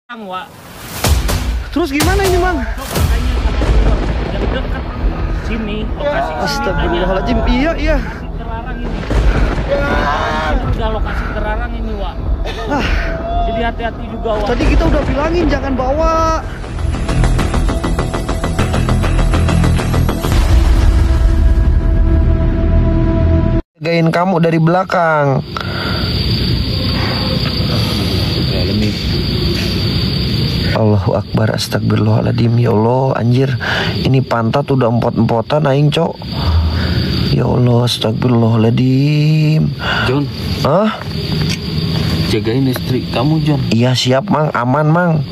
Wak. Terus gimana ini, Mang? Yang dekat sini, lokasi Astagfirullahaladzim. Iya. lokasi terlarang ini. Udah lokasi terlarang ini, Wak. Jadi hati-hati juga, Wak. Tadi kita udah bilangin jangan bawa. Jagain kamu dari belakang. Allahu Akbar, astagfirullahaladzim. Ya Allah, anjir, ini pantat udah empot-empotan aing, Cok. Ya Allah, astagfirullahaladzim. John, jagain istri kamu, John. Iya siap, Mang, aman, Mang.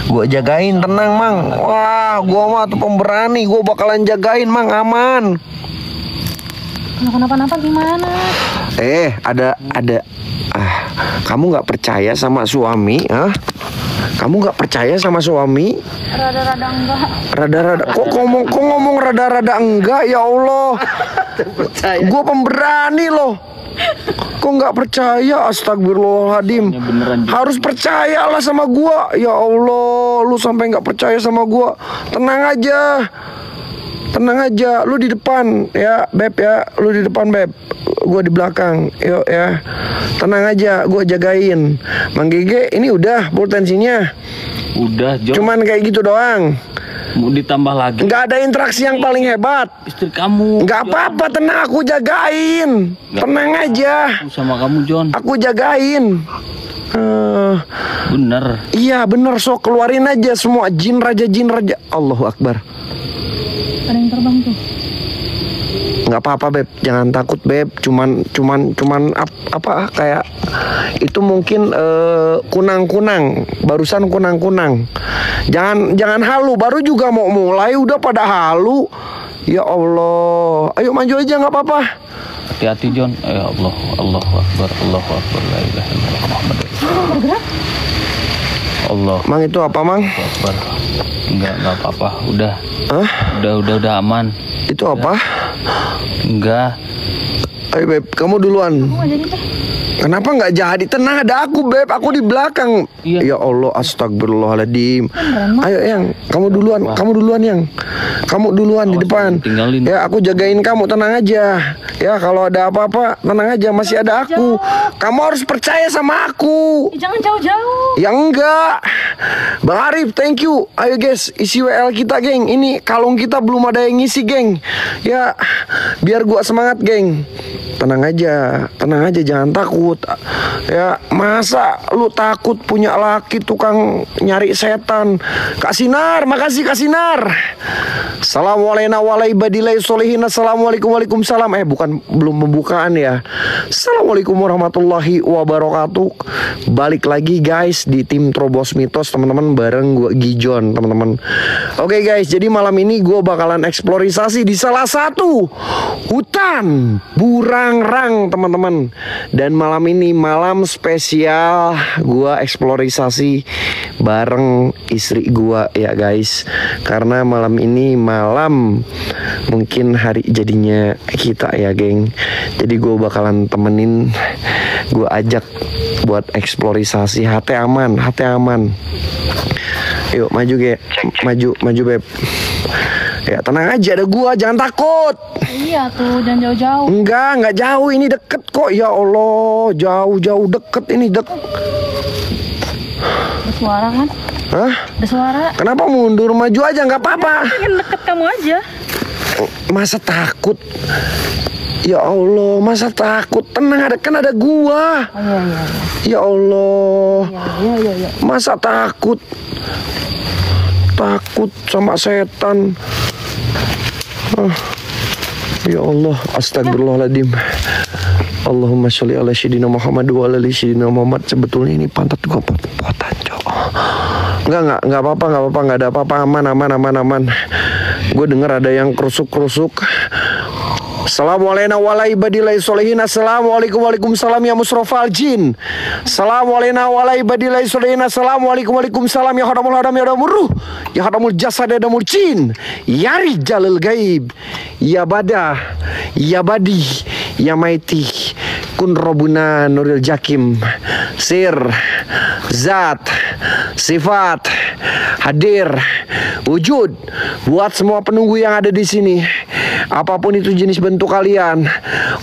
Gua jagain, tenang, Mang. Wah, gua mah tuh pemberani, gua bakalan jagain, Mang, aman. Kalau kenapa-napa gimana? Kamu nggak percaya sama suami, Kamu nggak percaya sama suami? Rada-rada enggak. Rada-rada. Kok ngomong rada-rada enggak? Ya Allah. Gue pemberani loh. Kok nggak percaya? Astagfirullahaladzim. Harus percayalah sama gue. Ya Allah, lu sampai nggak percaya sama gue. Tenang aja. Tenang aja. Lu di depan ya, Beb ya. Lu di depan, Beb. Gue di belakang, yuk ya. Tenang aja, gue jagain. Mang Gege, ini udah potensinya. Udah, John. Cuman kayak gitu doang. Mau ditambah lagi. Nggak ada interaksi yang paling hebat. Istri kamu. Nggak apa-apa, tenang, aku jagain. Tenang aja. Aku sama kamu, John. Aku jagain. Bener. Iya bener, so keluarin aja semua jin raja. Allahu Akbar. Ada yang terbang tuh. Nggak apa-apa, Beb, jangan takut, Beb. Cuman apa kayak itu mungkin kunang-kunang, barusan kunang-kunang. Jangan halu, baru juga mau mulai udah pada halu. Ya Allah, ayo maju aja, nggak apa-apa. Hati-hati, John. Ya Allah, Allahu Akbar, Allahu Akbar, la ilaha illallah Muhammadur Rasulullah. Bergerak? Allah. Mang, itu apa, Mang? Akbar. Enggak apa-apa. Udah Hah? aman. Itu apa? Enggak. Ayo, Beb, kamu duluan. Aku nggak jadi deh. Kenapa nggak jadi? Tenang, ada aku, Beb. Aku di belakang. Iya. Ya Allah, astagfirullahaladzim. Ayo, Yang. Kamu duluan. Wah. Kamu duluan, Yang. Kamu duluan di depan. Tinggalin. Ya, aku jagain kamu. Tenang aja. Ya, kalau ada apa-apa, tenang aja. Masih ada aku. Kamu harus percaya sama aku. Jangan jauh-jauh. Ya enggak. Bang Arif, thank you. Ayo guys, isi WL kita, geng. Ini kalung kita belum ada yang ngisi, geng. Ya, biar gua semangat, geng. Tenang aja, jangan takut. Ya, masa lu takut punya laki tukang nyari setan? Kak Sinar, makasih Kak Sinar. Assalamualaikum warahmatullahi wabarakatuh. Assalamualaikum waalaikumsalam. Bukan, belum pembukaan ya. Assalamualaikum warahmatullahi wabarakatuh. Balik lagi guys di tim Trobos Mitos, teman-teman, bareng gue Gijon, teman-teman. Oke guys, jadi malam ini gue bakalan eksplorisasi di salah satu hutan Burangrang, teman-teman. Dan malam ini malam spesial, gue eksplorisasi bareng istri gue ya guys. Karena malam ini malam mungkin hari jadinya kita ya, geng. Jadi gue bakalan temenin, gue ajak buat eksplorisasi. Hati aman. Yuk maju, Ge. Maju, Beb. Ya tenang aja, ada gua, jangan takut. Iya tuh, jangan jauh-jauh. Enggak jauh, ini deket kok. Ya Allah, jauh deket ini Ada suara kan? Hah? Ada suara. Kenapa mundur? Maju aja, nggak apa-apa. Pengen deket kamu aja. Masa takut? Ya Allah, masa takut? Tenang, ada gua. Oh, iya. Ya Allah, Iya. masa takut sama setan? Ya Allah, astagfirullahaladzim. Allahumma sholli ala sayyidina Muhammad wa ala ali sayyidina Muhammad. Sebetulnya ini pantat gua pot-potan, Cok. Enggak apa-apa, enggak ada apa-apa, aman. Gue denger ada yang kerusuk-kerusuk. Assalamualaikum warahmatullahi wabarakatuh. Assalamualaikum waalaikumsalam ya musrofal jin. Assalamualaikum warahmatullahi wabarakatuh. Assalamualaikum waalaikumsalam ya hadamul hadam ya hadamul ruh ya hadamul jasad ya hadamul jin ya rijalul gaib ya badah ya badi ya maiti kun robuna nuril jakim sir zat sifat, hadir, wujud buat semua penunggu yang ada di sini. Apapun itu jenis bentuk kalian,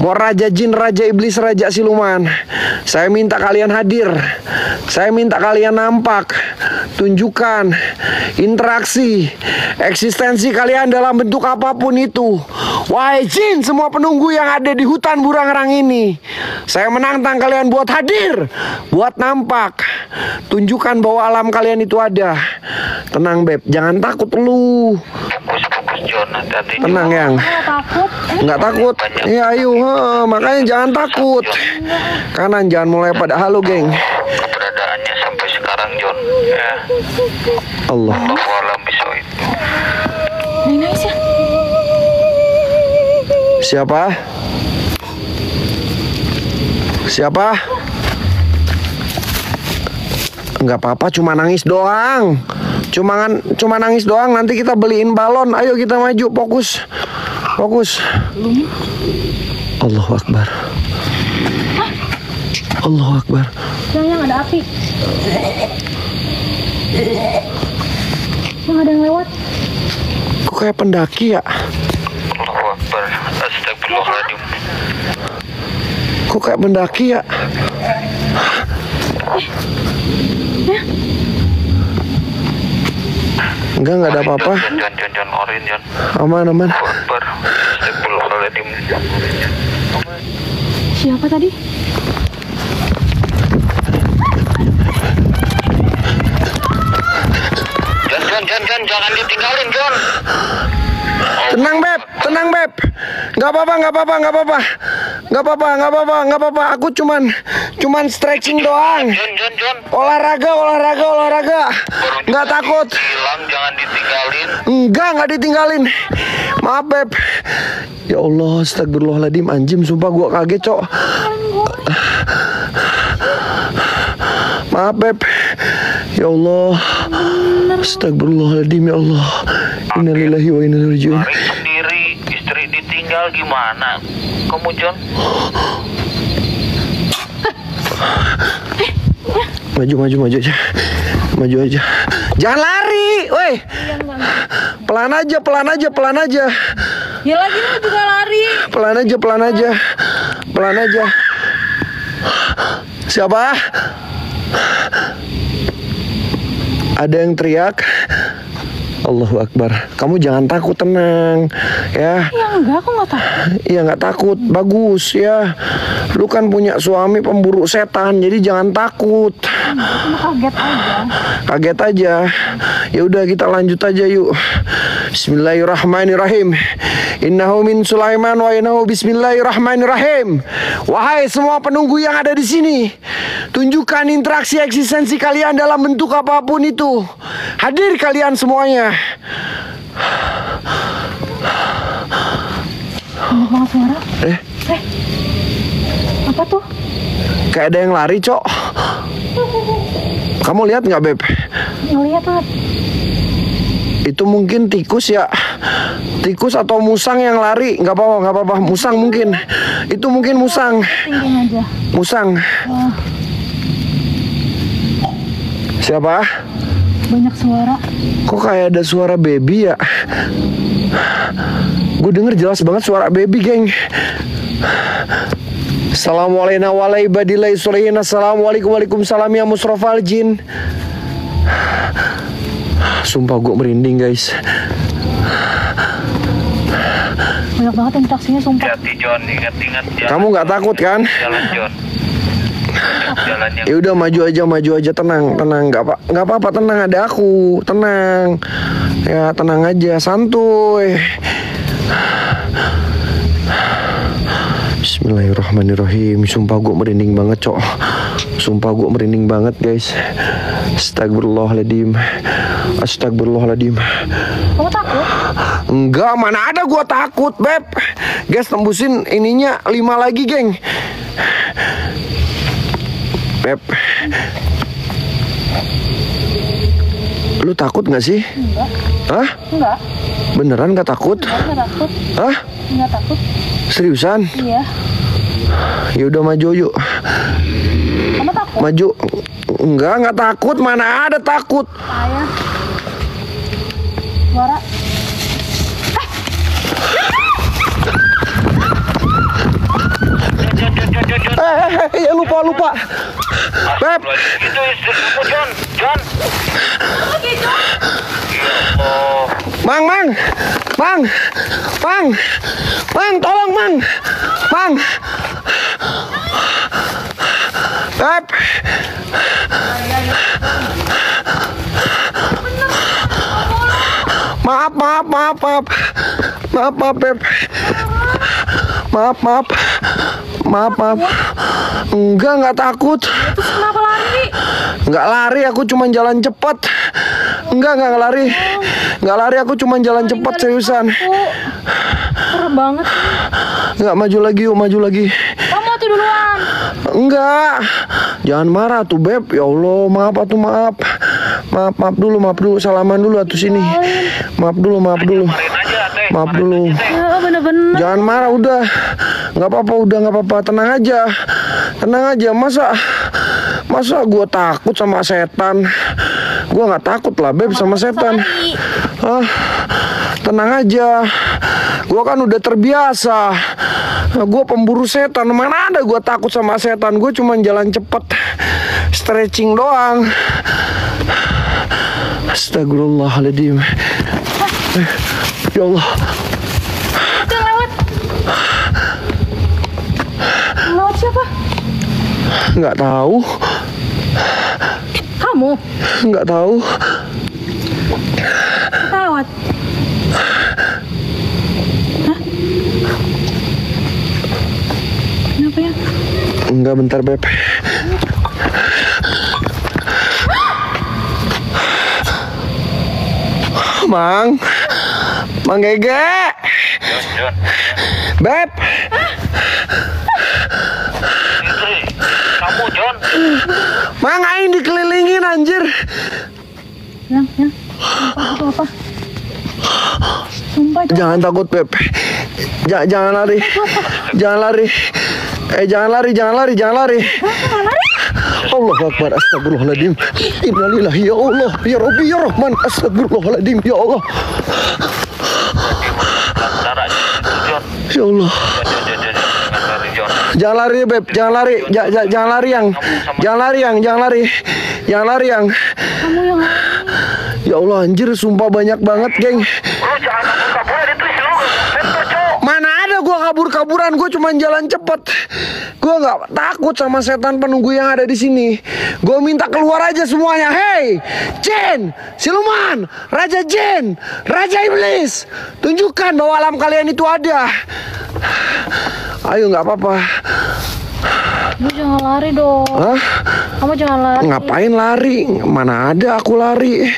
mau raja jin, raja iblis, raja siluman, saya minta kalian hadir. Saya minta kalian nampak, tunjukkan interaksi, eksistensi kalian dalam bentuk apapun itu. Wahai jin, semua penunggu yang ada di hutan Burangrang ini, saya menantang kalian buat hadir, buat nampak, tunjukkan bahwa alam kalian itu ada. Tenang Beb, jangan takut lu. Fokus John, hati-hati. Tenang yang. Takut. Nggak takut. Ya ayo, makanya jangan takut. Kanan, jangan mulai pada halo geng. Keberadaannya sampai sekarang John. Ya. Allah. Walau bisa itu. Nangis ya. Siapa? Siapa? Nggak apa-apa, cuma nangis doang. Cuma nangis doang. Nanti kita beliin balon. Ayo kita maju, fokus. Fokus. Allahu Akbar. Allahu Akbar. Yang ada api. Yang ada yang lewat. Kok kayak pendaki ya? Allahu Akbar. Astagfirullahaladzim. Kok kayak pendaki ya? Enggak ada apa-apa. John, orin John. Aman. Allahu Akbar. Astagfirullahaladzim. Siapa tadi? John, jangan ditinggalin John. Tenang Beb. Nggak apa-apa. Aku cuman stretching doang. John. Olahraga. Nggak takut. Hilang, jangan ditinggalin. Nggak ditinggalin. Maaf Beb. Ya Allah, astagfirullahaladzim. Anjim, sumpah gua kaget cok. Maaf Beb. Ya Allah, astagfirullahaladzim. Ya Allah, innalillahi wa inna ilaihi raji'un. Hari sendiri, istri ditinggal gimana? Kamu John? Maju aja. Jangan lari, woi. Pelan aja. Ya lagi lu juga lari. Pelan aja. Siapa? Ada yang teriak. Allahu Akbar. Kamu jangan takut, tenang ya. Ya enggak, aku nggak takut. Iya nggak takut, bagus ya. Lu kan punya suami pemburu setan, jadi jangan takut. Cuma Kaget aja. Ya udah kita lanjut aja yuk. Bismillahirrahmanirrahim. Innahu min Sulaiman wa innahu bismillahirrahmanirrahim. Wahai semua penunggu yang ada di sini, tunjukkan interaksi eksistensi kalian dalam bentuk apapun itu. Hadir kalian semuanya. Banyak banget suara. Apa tuh? Kayak ada yang lari, Cok. Kamu lihat nggak, Beb? Ngeliat tuh. Itu mungkin tikus ya. Tikus atau musang yang lari. Nggak apa-apa. Musang mungkin. Itu mungkin musang. Tinggiin aja. Musang. Oh, Siapa? banyak suara. Kok kayak ada suara baby ya? Gue denger jelas banget suara baby, geng. Assalamualaikum warahmatullahi wabarakatuh. Assalamualaikum waalaikumsalam ya musrofal jin. Sumpah gue merinding, guys. Banyak banget interaksinya, sumpah. Hati John, ingat jalan. Kamu nggak takut kan? Jalan John. Jalan yang Ya udah maju aja, tenang, nggak apa-apa, tenang, ada aku, tenang, ya tenang aja, santuy. Bismillahirrahmanirrahim. Sumpah gue merinding banget, Cok. Sumpah gue merinding banget, guys. Astagfirullahaladzim. Kamu takut? Enggak, mana ada gue takut, Beb. Guys, tembusin ininya 5 lagi, geng. Beb, lu takut gak sih? Enggak. Hah? Enggak. Beneran gak takut? Enggak takut. Hah? Enggak takut. Seriusan? Iya. Ya udah maju yuk. Kamu takut? Maju. Enggak takut. Mana ada takut. Ayah. Suara. Ya lupa. Beb. Itu istri kamu, John. John. Mang, tolong Mang. Beb. Maaf, Beb. Maaf. Enggak takut. Terus kenapa lari? Enggak lari, aku cuma jalan cepat. Enggak lari. Enggak lari, aku cuma jalan cepat, seriusan. Serem banget. Enggak, maju lagi. Kamu tuh duluan. Enggak. Jangan marah tuh, Beb. Ya Allah, maaf. Maaf dulu. Salaman dulu atuh sini. Maaf dulu. Marin aja, Teh. Maaf dulu. Ya bener-bener. Jangan marah, udah. Nggak apa-apa. Tenang aja. Masa gue takut sama setan? Gue nggak takut lah, Beb, sama setan. Tenang aja. Gue kan udah terbiasa. Gue pemburu setan. Mana ada gue takut sama setan? Gue cuma jalan cepet, stretching doang. Astagfirullahaladzim. Ya Allah. Lewat siapa? Nggak tahu. Kamu? Nggak tahu. Lewat. Hah? Kenapa ya? Enggak, bentar, Beb. Mang Gege. John. Beb. Istri kamu, John. Mang, aing dikelilingin anjir. Yang. Sumpah itu apa? Sumpah itu. Jangan takut, Beb. Jangan lari. Jangan lari. Allahu Akbar, astagfirullahaladzim. Innalillahi, ya Allah, ya Rabbi, ya Rahman, astagfirullahaladzim, ya Allah. Antara itu, John. Ya Allah. John. Jangan lari, Beb. Jangan lari yang. Kamu yang Ya Allah, anjir, sumpah banyak banget, geng. Lu jangan kabur-kaburan itu istri lu. Bentar, Cok. Mana ada gua kabur-kaburan, gua cuma jalan cepet. Gua nggak takut sama setan penunggu yang ada di sini. Gua minta keluar aja semuanya. Hei, Jin, siluman, Raja Jin, Raja Iblis, tunjukkan bahwa alam kalian itu ada. Ayo, nggak apa-apa. Kamu jangan lari dong. Hah? Kamu jangan lari. Ngapain lari? Mana ada aku lari.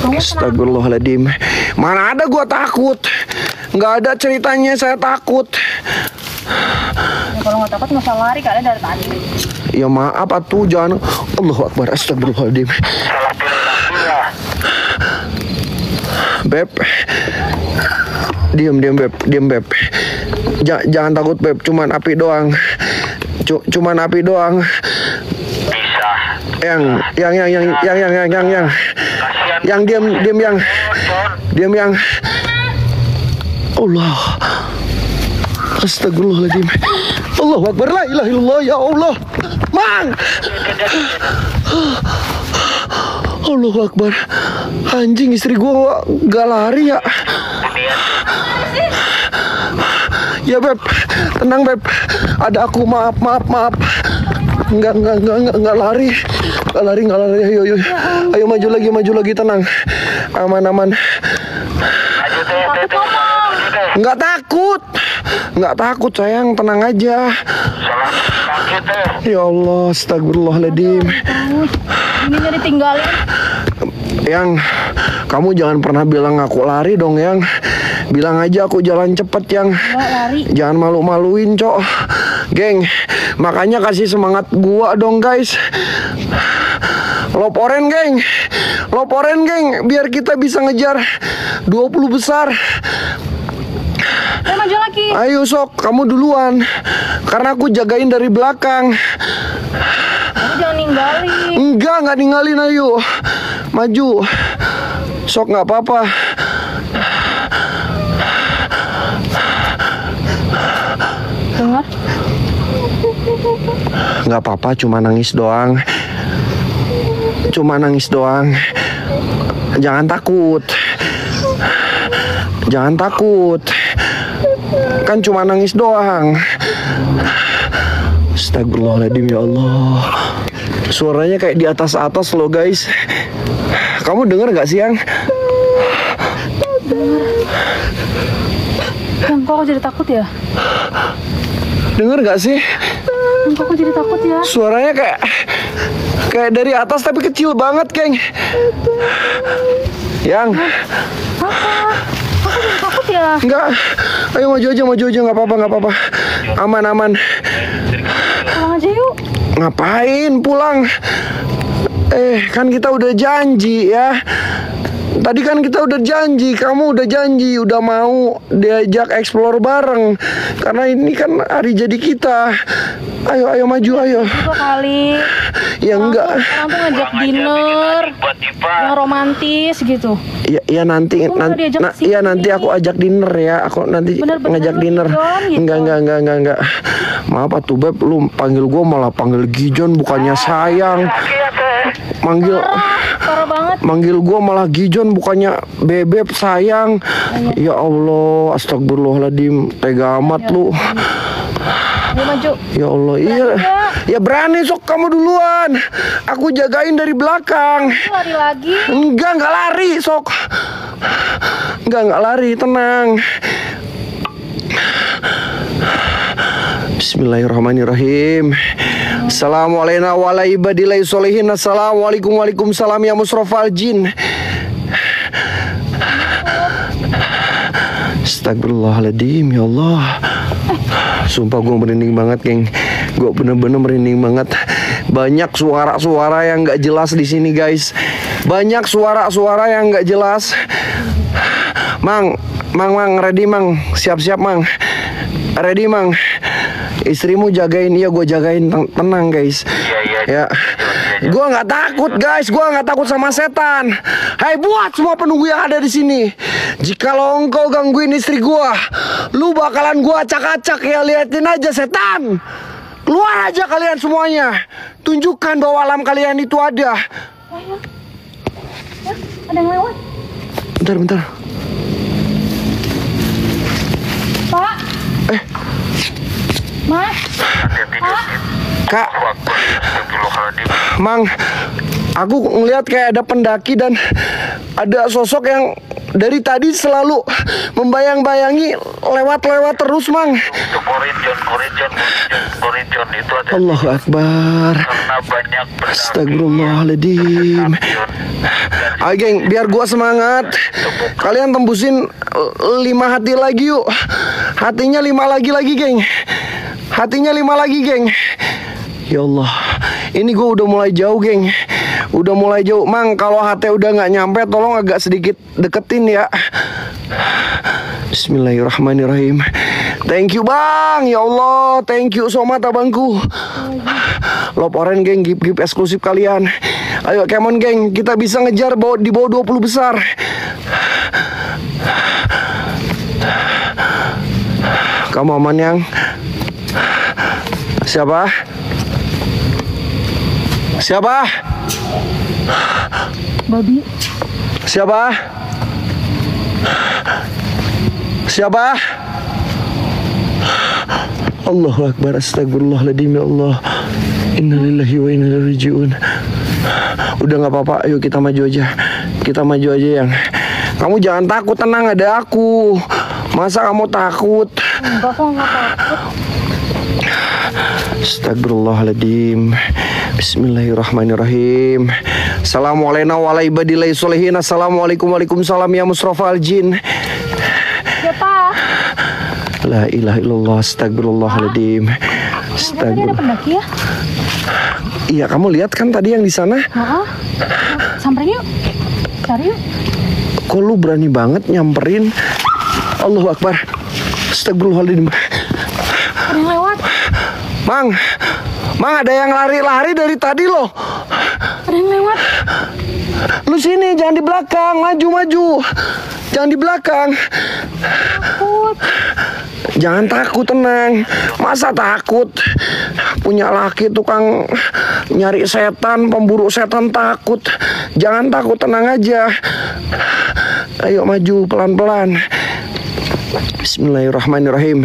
Kamu Astagfirullahaladzim. Mana ada gua takut. Nggak ada ceritanya saya takut. Ya, kalau nggak takut nggak usah lari kalian dari tadi. Ya maaf atuh, jangan. Allahu Akbar, astagfirullahaladzim. Salah pilih lagi ya. Beb. Diam, Beb. Jangan takut, Beb. Cuman api doang. Cuman api doang. Bisa. Yang. Kasihan. Yang diam yang. John. Diam yang. Allah. Astagfirullahaladzim. Allahu Akbar, la ilaha illallah, ya Allah. Mang. Allahu Akbar. Anjing, istri gua gak lari ya. Ya, Beb. Tenang, Beb. Ada aku, maaf. Enggak lari. Ayo maju lagi, tenang. Aman. Ayo, Teh. Enggak takut, sayang, tenang aja. Salah kaki, Teh. Ya Allah, astagfirullahaladzim. Ini jadi tinggalin. Yang, kamu jangan pernah bilang aku lari dong, Yang. Bilang aja aku jalan cepet, Yang. Nggak lari. Jangan malu-maluin, Cok. Geng, makanya kasih semangat gua dong, guys. Loporen, geng. Biar kita bisa ngejar 20 besar. Maju lagi. Ayo, sok, kamu duluan. Karena aku jagain dari belakang. Kamu jangan ninggalin. Enggak ninggalin, ayo. Maju. Sok nggak apa-apa. Dengar? Nggak apa-apa, cuma nangis doang. Cuma nangis doang. Jangan takut. Jangan takut. Kan cuma nangis doang. Astagfirullahaladzim, ya Allah. Suaranya kayak di atas-atas loh guys. Kamu denger gak sih, Yang? Yang kok aku jadi takut ya? Denger gak sih? Yang kok aku jadi takut ya? Suaranya kayak dari atas tapi kecil banget, geng. Yang? Apa? Aku jadi takut ya? Enggak. Ayo maju aja, nggak apa-apa. Aman. Pulang aja yuk. Ngapain pulang? Kan kita udah janji ya. Tadi kan kita udah janji, kamu udah janji, udah mau diajak explore bareng. Karena ini kan hari jadi kita. Ayo maju, ayo. Juga kali. Ya enggak. Orang tuh ngajak dinner yang romantis gitu. Ya nanti nanti aku ajak dinner ya. Aku nanti Bener-bener ngajak dinner. Gijon, gitu. Enggak. Maaf Atuh Beb, lu panggil gue malah panggil Gijon bukannya sayang. Parah banget. Manggil gue malah Gijon bukannya Bebeb sayang. Ya Allah, astagfirullahaladzim, tega amat lu. Ayo maju. Ya Allah, iya. Ya berani, sok kamu duluan. Aku jagain dari belakang. Lari lagi. Enggak lari, sok. Enggak lari, tenang. Bismillahirrahmanirrahim. Assalamualaikum warahmatullahi wabarakatuh. Assalamualaikum waalaikumsalam ya musrofal jin. Astagfirullahaladzim, ya Allah. Sumpah gue merinding banget, geng. Gue bener-bener merinding banget. Banyak suara-suara yang gak jelas di sini, guys. Banyak suara-suara yang gak jelas. Mang, ready Mang. Siap-siap Mang. Ready Mang. Istrimu jagain, iya gue jagain, tenang guys. Ya, gue nggak takut guys, gue nggak takut sama setan. Hai buat semua penunggu yang ada di sini, jikalau engkau gangguin istri gue, lu bakalan gue acak-acak ya, liatin aja setan. Keluar aja kalian semuanya, tunjukkan bahwa alam kalian itu ada. Ya, ada yang lewat. Bentar. Pak. Mas. Kak, Mang, aku ngeliat kayak ada pendaki dan ada sosok yang dari tadi selalu membayang-bayangi lewat-lewat terus, Mang. Koridor itu ada. Allahu Akbar. Karena banyak Astagfirullahaladzim. Ayo geng, biar gua semangat. Kalian tembusin 5 hati lagi yuk. Hatinya 5 lagi geng. Hatinya 5 lagi geng. Ya Allah, ini gue udah mulai jauh geng. Udah mulai jauh. Mang, kalau hati udah gak nyampe, tolong agak sedikit deketin ya. Bismillahirrahmanirrahim. Thank you bang, ya Allah. Thank you so much abangku. Lop oren geng, gift eksklusif kalian. Ayo come on geng, kita bisa ngejar di bawah 20 besar. Kamu aman Yang? Siapa? Babi. Siapa? Allahu Akbar, astagfirullahaladzim, ya Allah. Innalillahi wa inna ilaihi raji'un. Udah gak apa-apa, ayo kita maju aja. Kita maju aja Yang. Kamu jangan takut, tenang, ada aku. Masa kamu takut? Enggak kok, enggak takut. Astagfirullahaladzim. Bismillahirrahmanirrahim. Assalamualaikum warahmatullahi wabarakatuh. Assalamualaikum waalaikumsalam ya musrofal jin. Siapa? La ilaha illallah. Astagfirullahaladzim. Tadi ada pendaki ya? Iya, kamu lihat kan tadi yang di sana? Samperin yuk. Cari yuk. Kok lu berani banget nyamperin? Allahu Akbar. Astagfirullahaladzim. Ada yang lewat. Mang, Mang, ada yang lari-lari dari tadi loh. Ada yang lewat. Lu sini, jangan di belakang, maju. Jangan di belakang. Takut. Jangan takut, tenang. Masa takut? Punya laki tukang nyari setan, pemburu setan takut. Jangan takut, tenang aja. Ayo maju pelan-pelan. Bismillahirrahmanirrahim.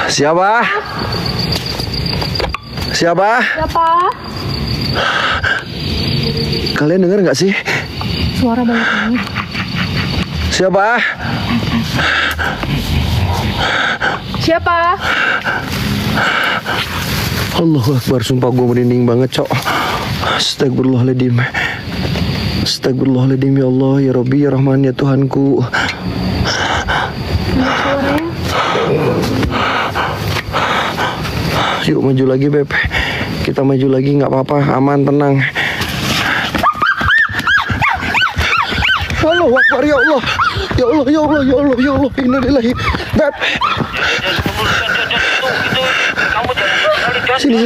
Siapa? Siapa? Kalian dengar nggak sih? Suara banyak banget. Siapa? Siapa? Allahu Akbar, sumpah gue merinding banget, Cok. Astagfirullahaladzim. Astagfirullahaladzim, ya Allah, ya Rabbi, ya Rahman, ya Tuhanku. Suaranya. Yuk maju lagi, Beb. Kita maju lagi, nggak apa-apa, aman, tenang. Allahu Akbar, ya Allah. Ya Allah, ya Allah, ya Allah, ya Allah. Innalillahi. Beb. Kamu jangan Sini.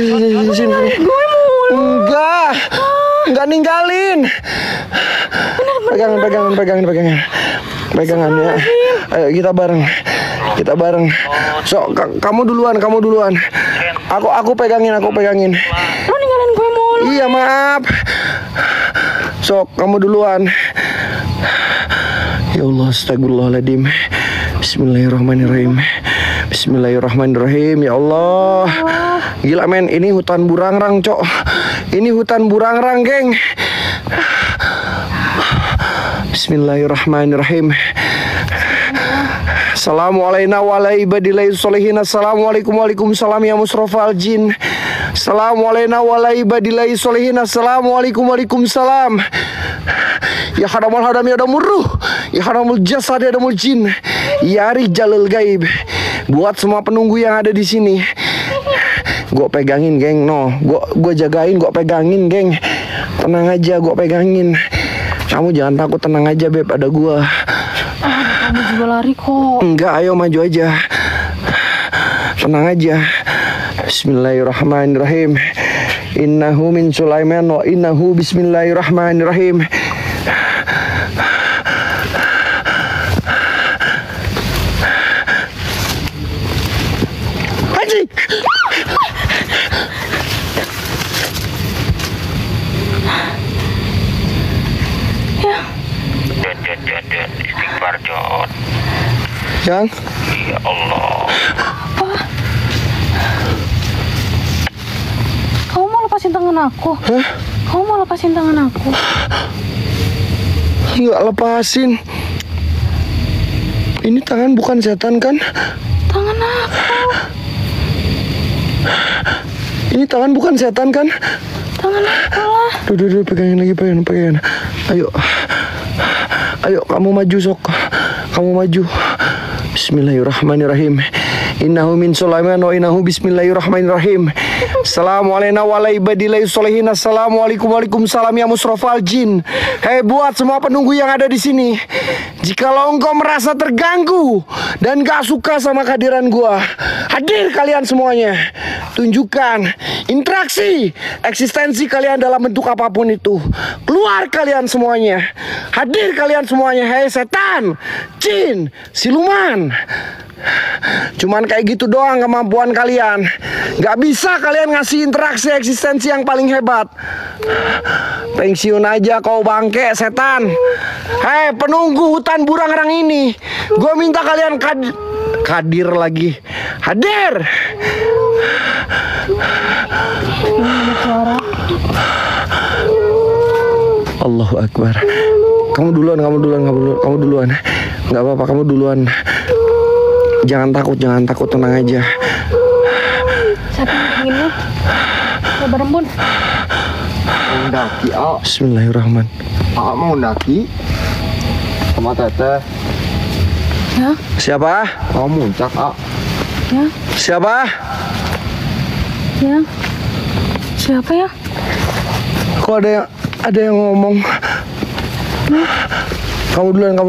Enggak ninggalin. Pegangan ya. Ayo kita bareng. So, kamu duluan. Aku pegangin. Lo ninggalin gue mulu. Iya, maaf. So, kamu duluan. Ya Allah, astagfirullahaladzim. Bismillahirrahmanirrahim. Ya Allah. Gila, men, ini hutan burangrang, Cok. Ini hutan burangrang, geng. Bismillahirrahmanirrahim. Assalamualaikum warahmatullahi wabarakatuh. Assalamualaikum waalaikumsalam ya musrofal jin. Assalamualaikum warahmatullahi wabarakatuh. Assalamualaikum waalaikumsalam. Ya haramul hadam ya damur ruh. Ya haramul jasad ya damul jin. Ya rijalul gaib. Buat semua penunggu yang ada di sini. Gue pegangin, geng. Gue jagain, gue pegangin, geng. Tenang aja, gue pegangin. Kamu jangan takut, tenang aja, Beb, ada gue. Kamu juga lari kok. Enggak, ayo maju aja. Tenang aja. Bismillahirrahmanirrahim. Innahu min Sulaiman wa innahu bismillahirrahmanirrahim. Haji. Jon, istighfar, Jon. Yang? Ya Allah. Kamu mau lepasin tangan aku? Hah? Kamu mau lepasin tangan aku? Enggak, lepasin. Ini tangan bukan setan kan? Tangan aku. Ini tangan bukan setan kan? Tangan aku lah. Duh, pegangin lagi, pegangin. Ayo, kamu maju, sok. Kamu maju. Bismillahirrahmanirrahim. Innahu min Sulaiman wa innahu bismillahirrahmanirrahim. Assalamualaikum waalaikumsalam ya musrofal jin. Hei, buat semua penunggu yang ada di sini, jikalau engkau merasa terganggu dan gak suka sama kehadiran gua, hadir kalian semuanya. Tunjukkan interaksi eksistensi kalian dalam bentuk apapun itu. Keluar kalian semuanya. Hadir kalian semuanya. Hei setan, jin, siluman. Cuman kayak gitu doang kemampuan kalian. Gak bisa kalian ngasih interaksi eksistensi yang paling hebat. Pensiun aja kau bangke setan. Hei penunggu hutan burangrang ini, gue minta kalian kadir lagi. Hadir. Allahu Akbar. Kamu duluan. Gak apa-apa, kamu duluan. Jangan takut, tenang aja. Siapa yang ingin lu? Sabar Bun. Mendaki, Al. Bismillahirrahmanirrahim. Al mau mendaki sama Teteh. Ya, Siapa? Mau muncak, Al. ya, Siapa? ya. Siapa ya? Kok ada yang ngomong? Kamu duluan.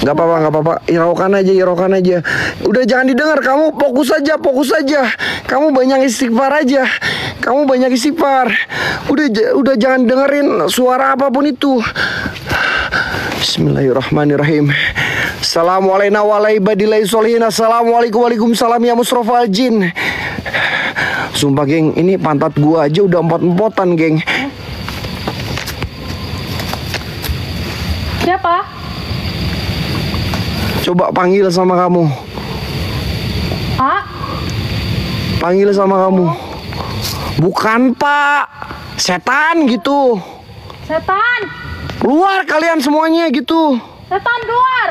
Nggak apa-apa. Hiraukan aja. Udah jangan didengar, kamu fokus aja. Kamu banyak istighfar aja. Udah jangan dengerin suara apapun itu. Bismillahirrahmanirrahim. Assalamualaikum warahmatullahi wabarakatuh. Assalamualaikum waalaikumsalam ya musrofal jin. Sumpah geng, ini pantat gua aja udah empot-empotan geng. Siapa? Coba panggil sama kamu. Pak? Panggil sama kamu. Bukan Pak, setan gitu. Setan! Keluar kalian semuanya gitu. Setan keluar!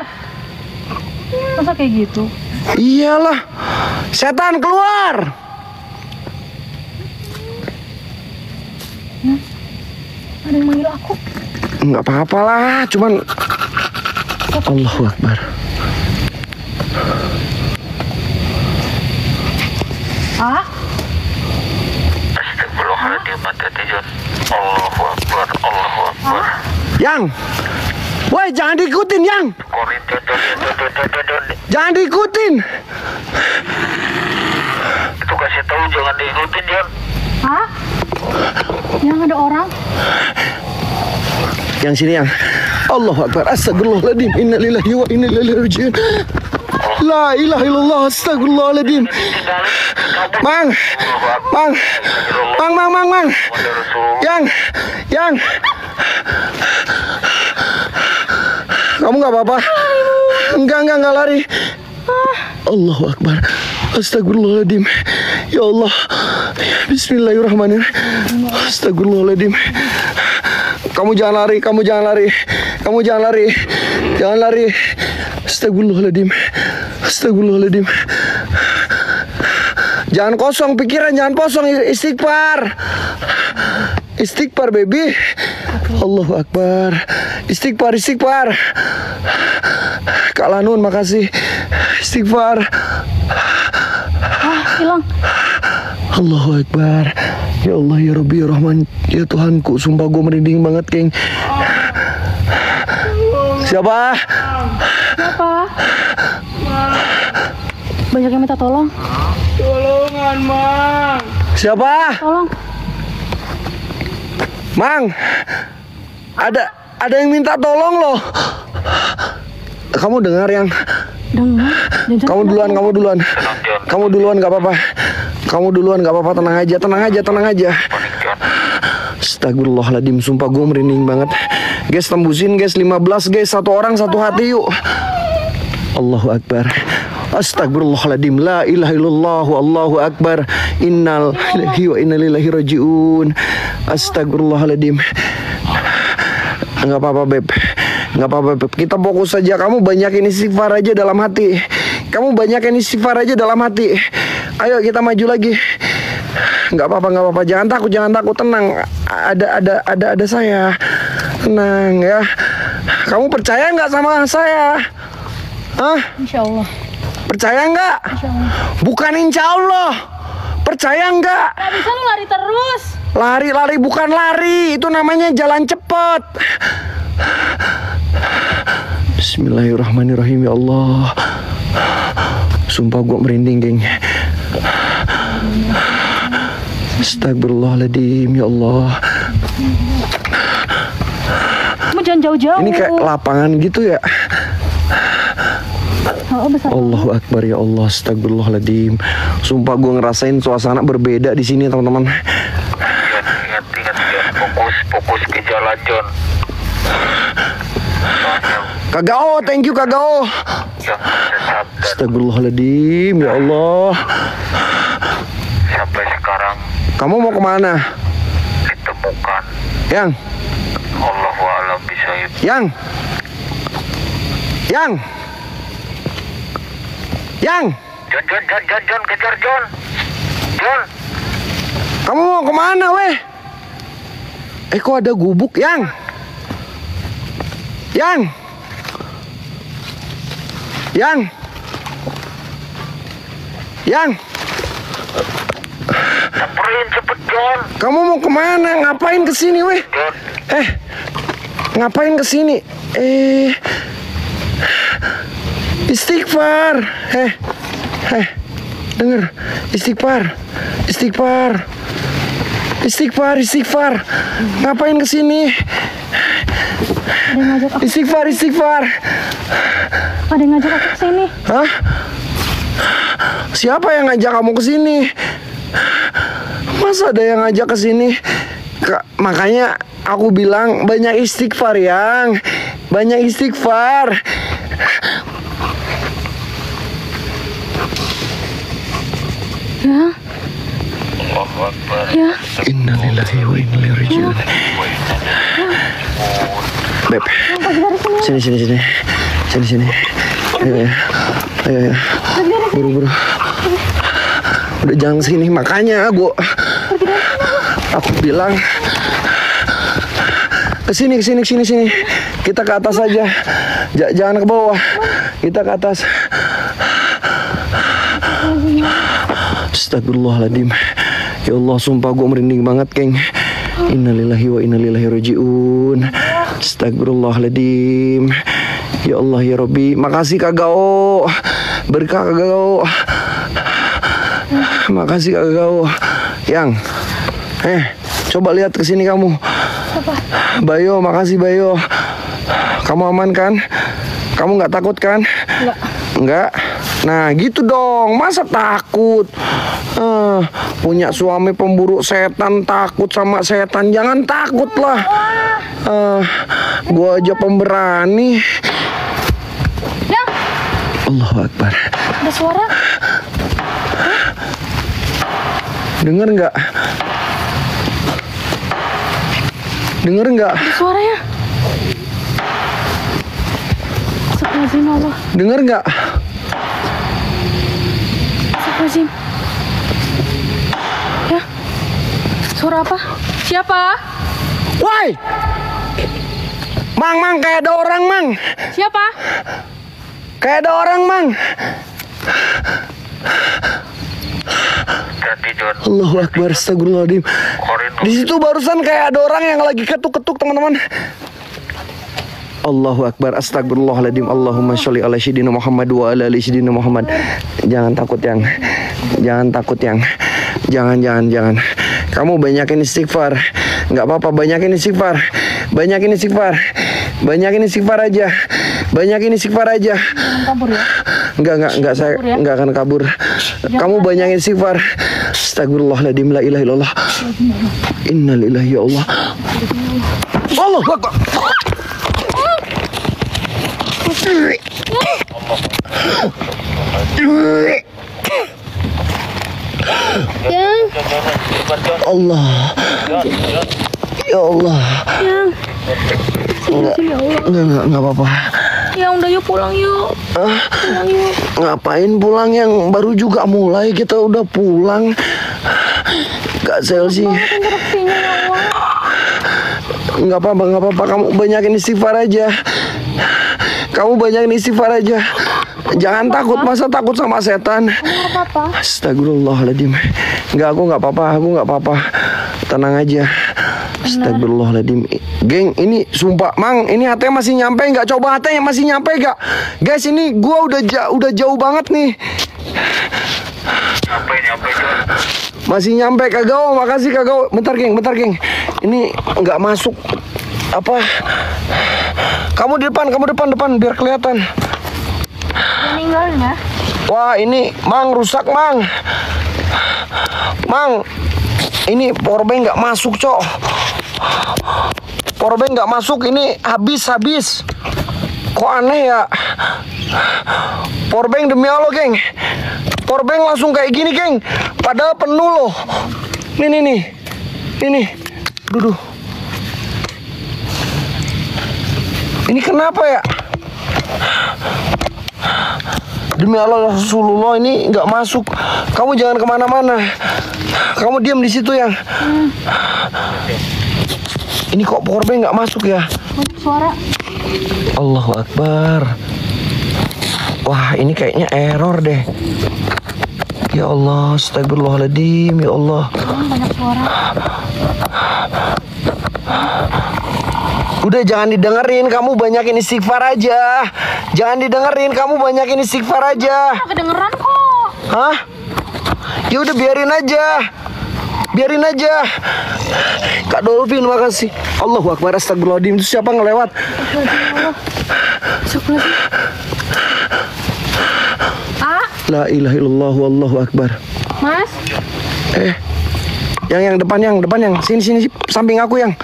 Masa kayak gitu? Iyalah, setan keluar. Ada yang manggil aku. Nggak apa-apa lah, cuman Allahu Akbar. Ah? Astagfirullahaladzim, hati-hati John. Allahu Akbar, Allahu Akbar. Yang, woi jangan diikutin Yang. Korin, John. Jangan diikutin. Itu kasih tahu jangan diikutin John. Hah? Yang ada orang? Yang sini Yang. Allahu Akbar. Astagfirullahaladzim. Innalillahi wa inna ilaihi raji'un. La ilaha illallah. Astagfirullahaladzim. Mang. Yang. Kamu nggak apa-apa? Enggak lari. Allahu Akbar. Astagfirullahaladzim. Ya Allah. Bismillahirrahmanirrahim. Astagfirullahaladzim. Kamu jangan lari. Jangan lari. Astagfirullahaladzim. Jangan kosong pikiran, jangan kosong. Istighfar baby. Allahu Akbar. Istighfar. Kak Lanun makasih. Istighfar. Hilang. Allahu Akbar. Ya Allah ya Rabbi ya Rahman. Ya Tuhanku, sumpah gue merinding banget geng. Siapa? Banyak yang minta tolong. Tolongan, Mang. Siapa? Tolong. Mang, ada yang minta tolong loh. Kamu dengar Yang? Dengar. Kamu duluan nggak apa-apa. Tenang aja. Astagfirullahaladzim, sumpah gue merinding banget. Guys, tembusin guys, 15 guys, satu orang satu hati yuk. Allahu Akbar. Astagfirullahaladzim. La ilaha illallah. Allahu Akbar. Innal lillahi wa inna ilaihi raji'un. Astagfirullahaladzim. Nggak apa-apa Beb. Kita fokus saja. Kamu banyakin istighfar aja dalam hati. Ayo kita maju lagi. Nggak apa-apa. Jangan takut. Tenang. Ada saya. Tenang ya. Kamu percaya nggak sama saya? Hah? Insya Allah. Percaya nggak? Insya Allah. Bukan insya Allah. Percaya nggak? Gak bisa lu lari terus. Lari bukan lari. Itu namanya jalan cepat. Bismillahirrahmanirrahim ya Allah. Sumpah gue merinding geng. Astagfirullahaladzim ya Allah. Kamu jangan jauh-jauh. Ini kayak lapangan gitu ya. Oh, besar. Allahu Akbar ya Allah. Astagfirullahaladzim. Sumpah gue ngerasain suasana berbeda di sini teman-teman. Ingat fokus ke jalan John. Kagao, thank you Kagao. Yang sesat dan Astagfirullahaladzim ya Allah. sampai sekarang Kamu mau kemana? ditemukan. Yang Allahu a'lam bishawab. Yang John, kejar John. kamu mau kemana weh? Kok ada gubuk Yang Samperin cepet John. kamu mau kemana? Ngapain kesini weh? John, Ngapain kesini? Istighfar. Dengar. Istighfar. Ngapain kesini? Ada yang ngajak aku. Istighfar. Ada yang ngajak aku kesini. Hah? Siapa yang ngajak kamu kesini? Masa ada yang ngajak kesini? Makanya aku bilang banyak istighfar, Yang. Banyak istighfar. Ya. Allahu Akbar. Ya. Innalillahi wa inna ilaihi raji'un. Beb, sini. Ayo. Buru. Udah jangan sini, makanya aku bilang kesini. Kita ke atas aja. Jangan ke bawah. Kita ke atas. Astagfirullahaladzim. Ya Allah, sumpah gue merinding banget, geng. Innalillahi wa inna ilaihi raji'un. Astagfirullahaladzim. Ya Allah ya Rabbi. Makasih Kak Gao. Berkah Kak Gao. Makasih Kak Gao. Yang coba lihat ke sini kamu. Bayo, makasih Bayo. Kamu aman kan? Kamu nggak takut kan? Enggak. Nah gitu dong, masa takut? Punya suami pemburu setan, takut sama setan, jangan takut lah. Gua aja pemberani. Ya. Allahu Akbar. Ada suara. Dengar nggak? Ada suaranya. Astagfirullahaladzim, Allah. Dengar nggak? Astagfirullahaladzim. Ya. Suara apa? Siapa? Woi! Mang, kayak ada orang, Mang. Siapa? Kayak ada orang, Mang. Hati-hati, Don. Allahu Akbar, astagfirullahaladzim. Korin. Di situ barusan kayak ada orang yang lagi ketuk-ketuk, teman-teman. Allahu Akbar, astagfirullahaladzim. Allahumma sholli ala sayyidina Muhammad wa ala ali sayyidina Muhammad. Jangan takut, Yang. Jangan takut, Yang. Jangan. Kamu banyakin istighfar. Nggak apa-apa, banyakin istighfar aja. Kabur ya? Enggak, saya enggak akan kabur. Kamu banyakin istighfar. Astagfirullahaladzim, la ilaha illallah. Innalillahi ya Allah. Allahu Akbar. Allah. Ya Allah. Enggak apa-apa. Ya udah yuk pulang yuk. Pulang yuk. Ngapain pulang, Yang baru juga mulai kita udah pulang. Gak Chelsea. Enggak apa-apa. Kamu banyakin istighfar aja. Jangan takut, masa takut sama setan? Apa-apa? Astagfirullahaladzim. Aku nggak apa-apa. Tenang aja. Astagfirullahaladzim. Geng, ini sumpah, Mang, ini HT masih nyampe nggak? Coba HT masih nyampe nggak? Guys, ini gua udah jauh banget nih. Nyampe, Don. Masih nyampe Kak Gao, makasih Kak Gao. Bentar geng. Ini nggak masuk. Apa? Kamu di depan biar kelihatan. Meninggalin ya? Wah, ini Mang rusak, Mang. Ini powerbank nggak masuk, Cok. Powerbank nggak masuk, ini habis. Kok aneh ya? Powerbank demi Allah, geng. Powerbank langsung kayak gini, geng. Padahal penuh loh. Ini. Duduh. Ini kenapa ya? Demi Allah Rasulullah, ini nggak masuk. Kamu jangan kemana-mana. Kamu diam di situ, Yang. Ini kok powerbank nggak masuk ya? Suara. Allahu Akbar. Wah, ini kayaknya error deh. Ya Allah, astagfirullahaladzim. Ya Allah. Banyak suara. Udah jangan didengerin, kamu banyakin istighfar aja. Jangan didengerin, kamu banyakin istighfar aja. Kedengeran kok. Hah? Ya udah biarin aja. Biarin aja. Kak Dolphin, makasih. Allahu Akbar, astagfirullahaladzim. Itu siapa ngelewat? La ilaha illallah, wallahu akbar. Mas. Yang depan yang. Sini, samping aku yang.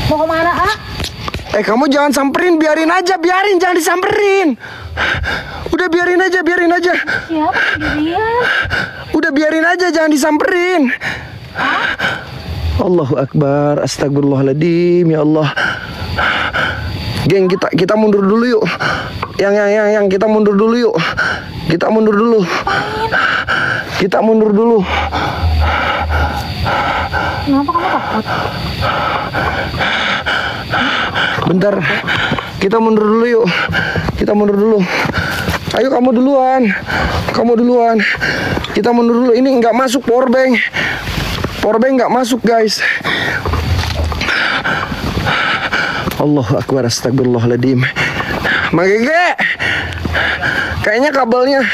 Mau kemana, Kamu jangan samperin, biarin aja, jangan disamperin. Udah biarin aja. Siapa sendirian? Udah biarin aja, jangan disamperin. Allahu Akbar, astagfirullahaladzim, ya Allah. Geng, kita mundur dulu yuk. Yang kita mundur dulu yuk. Kita mundur dulu. Kenapa kamu takut? Bentar, kita mundur dulu yuk. Ayo kamu duluan. Kita mundur dulu. Ini nggak masuk powerbank. Powerbank nggak masuk, guys. Allahu Akbar, astagfirullahaladzim. Mang Gege, kayaknya kabelnya.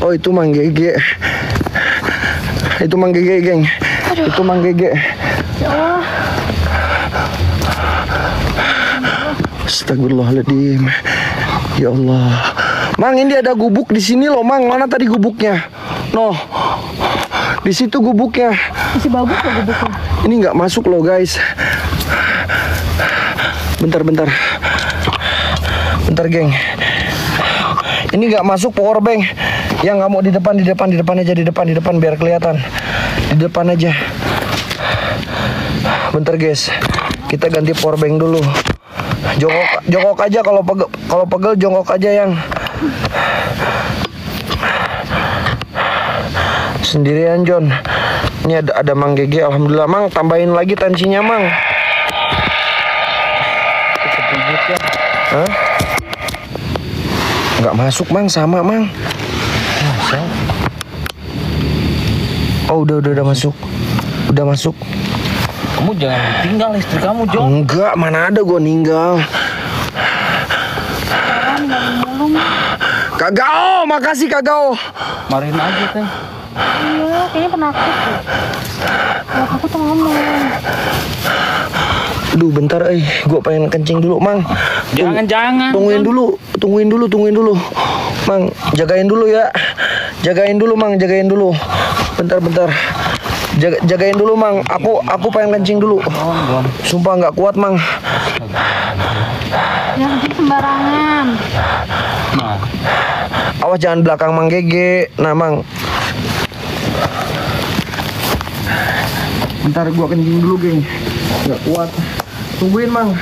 Oh, itu Mang Gege. Geng. Itu Mang Gege. Ya Allah. Astagfirullahaladzim. Ya Allah. Mang, ini ada gubuk di sini loh, Mang. Mana tadi gubuknya? Noh. Di situ gubuknya. Masih bagus loh gubuknya. Ini nggak masuk loh, guys. Bentar, geng. Ini nggak masuk powerbank. Yang nggak mau di depan aja, di depan biar kelihatan. Di depan aja. Bentar, guys. Kita ganti powerbank dulu. Jongkok aja, kalau pegel jongkok aja yang. Sendirian, John. Ini ada Mang Gege, alhamdulillah. Mang, tambahin lagi tensinya, Mang. Hah? Nggak masuk, Mang, sama, Mang. Oh, udah masuk. Udah masuk. Kamu jangan ditinggal istri kamu, John. Enggak, mana ada gua ninggal. Kagao, makasih Kagao. Marin aja, Teh. Iya, kayaknya penakut tuh. Kalau aku tuh ngomong. Aduh, bentar, gua pengen kencing dulu, Mang. Jangan. Tungguin dulu. Mang, jagain dulu ya. Mang, jagain dulu. Bentar. Jagain dulu, Mang. Aku pengen kencing dulu. Sumpah nggak kuat, Mang. Jangan kencing sembarangan. Nah, Awas jangan belakang Mang Gege. Nah, Mang. Bentar gua kencing dulu, geng. Nggak kuat. Tungguin, Mang.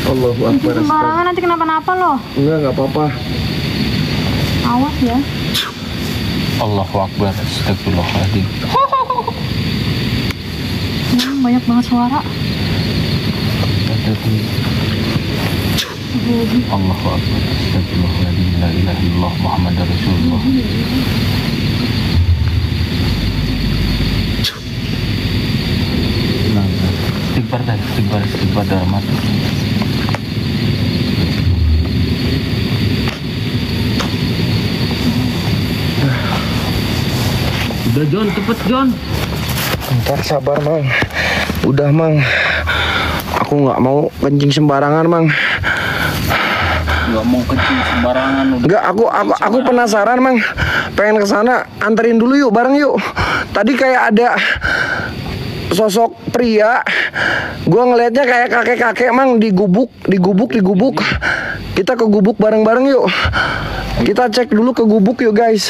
Allahu Akbar. Kencing sembarangan nanti kenapa-napa loh. Nggak apa-apa. Awas ya. Allahu Akbar, astagfirullahaladzim. Banyak banget suara. Allahu Akbar, astagfirullahaladzim. La ilaha illallah Muhammad Rasulullah. Istighfar dalam hati. Udah, John, cepet, John. Bentar, sabar, Mang. Udah, Mang. Aku nggak mau kencing sembarangan, Mang. Nggak mau kencing sembarangan. Nggak, aku penasaran, Mang. Pengen kesana, anterin dulu yuk, bareng yuk. Tadi kayak ada sosok pria. Gua ngelihatnya kayak kakek-kakek, Mang, di gubuk. Kita ke gubuk bareng-bareng yuk. Kita cek dulu ke gubuk yuk, guys.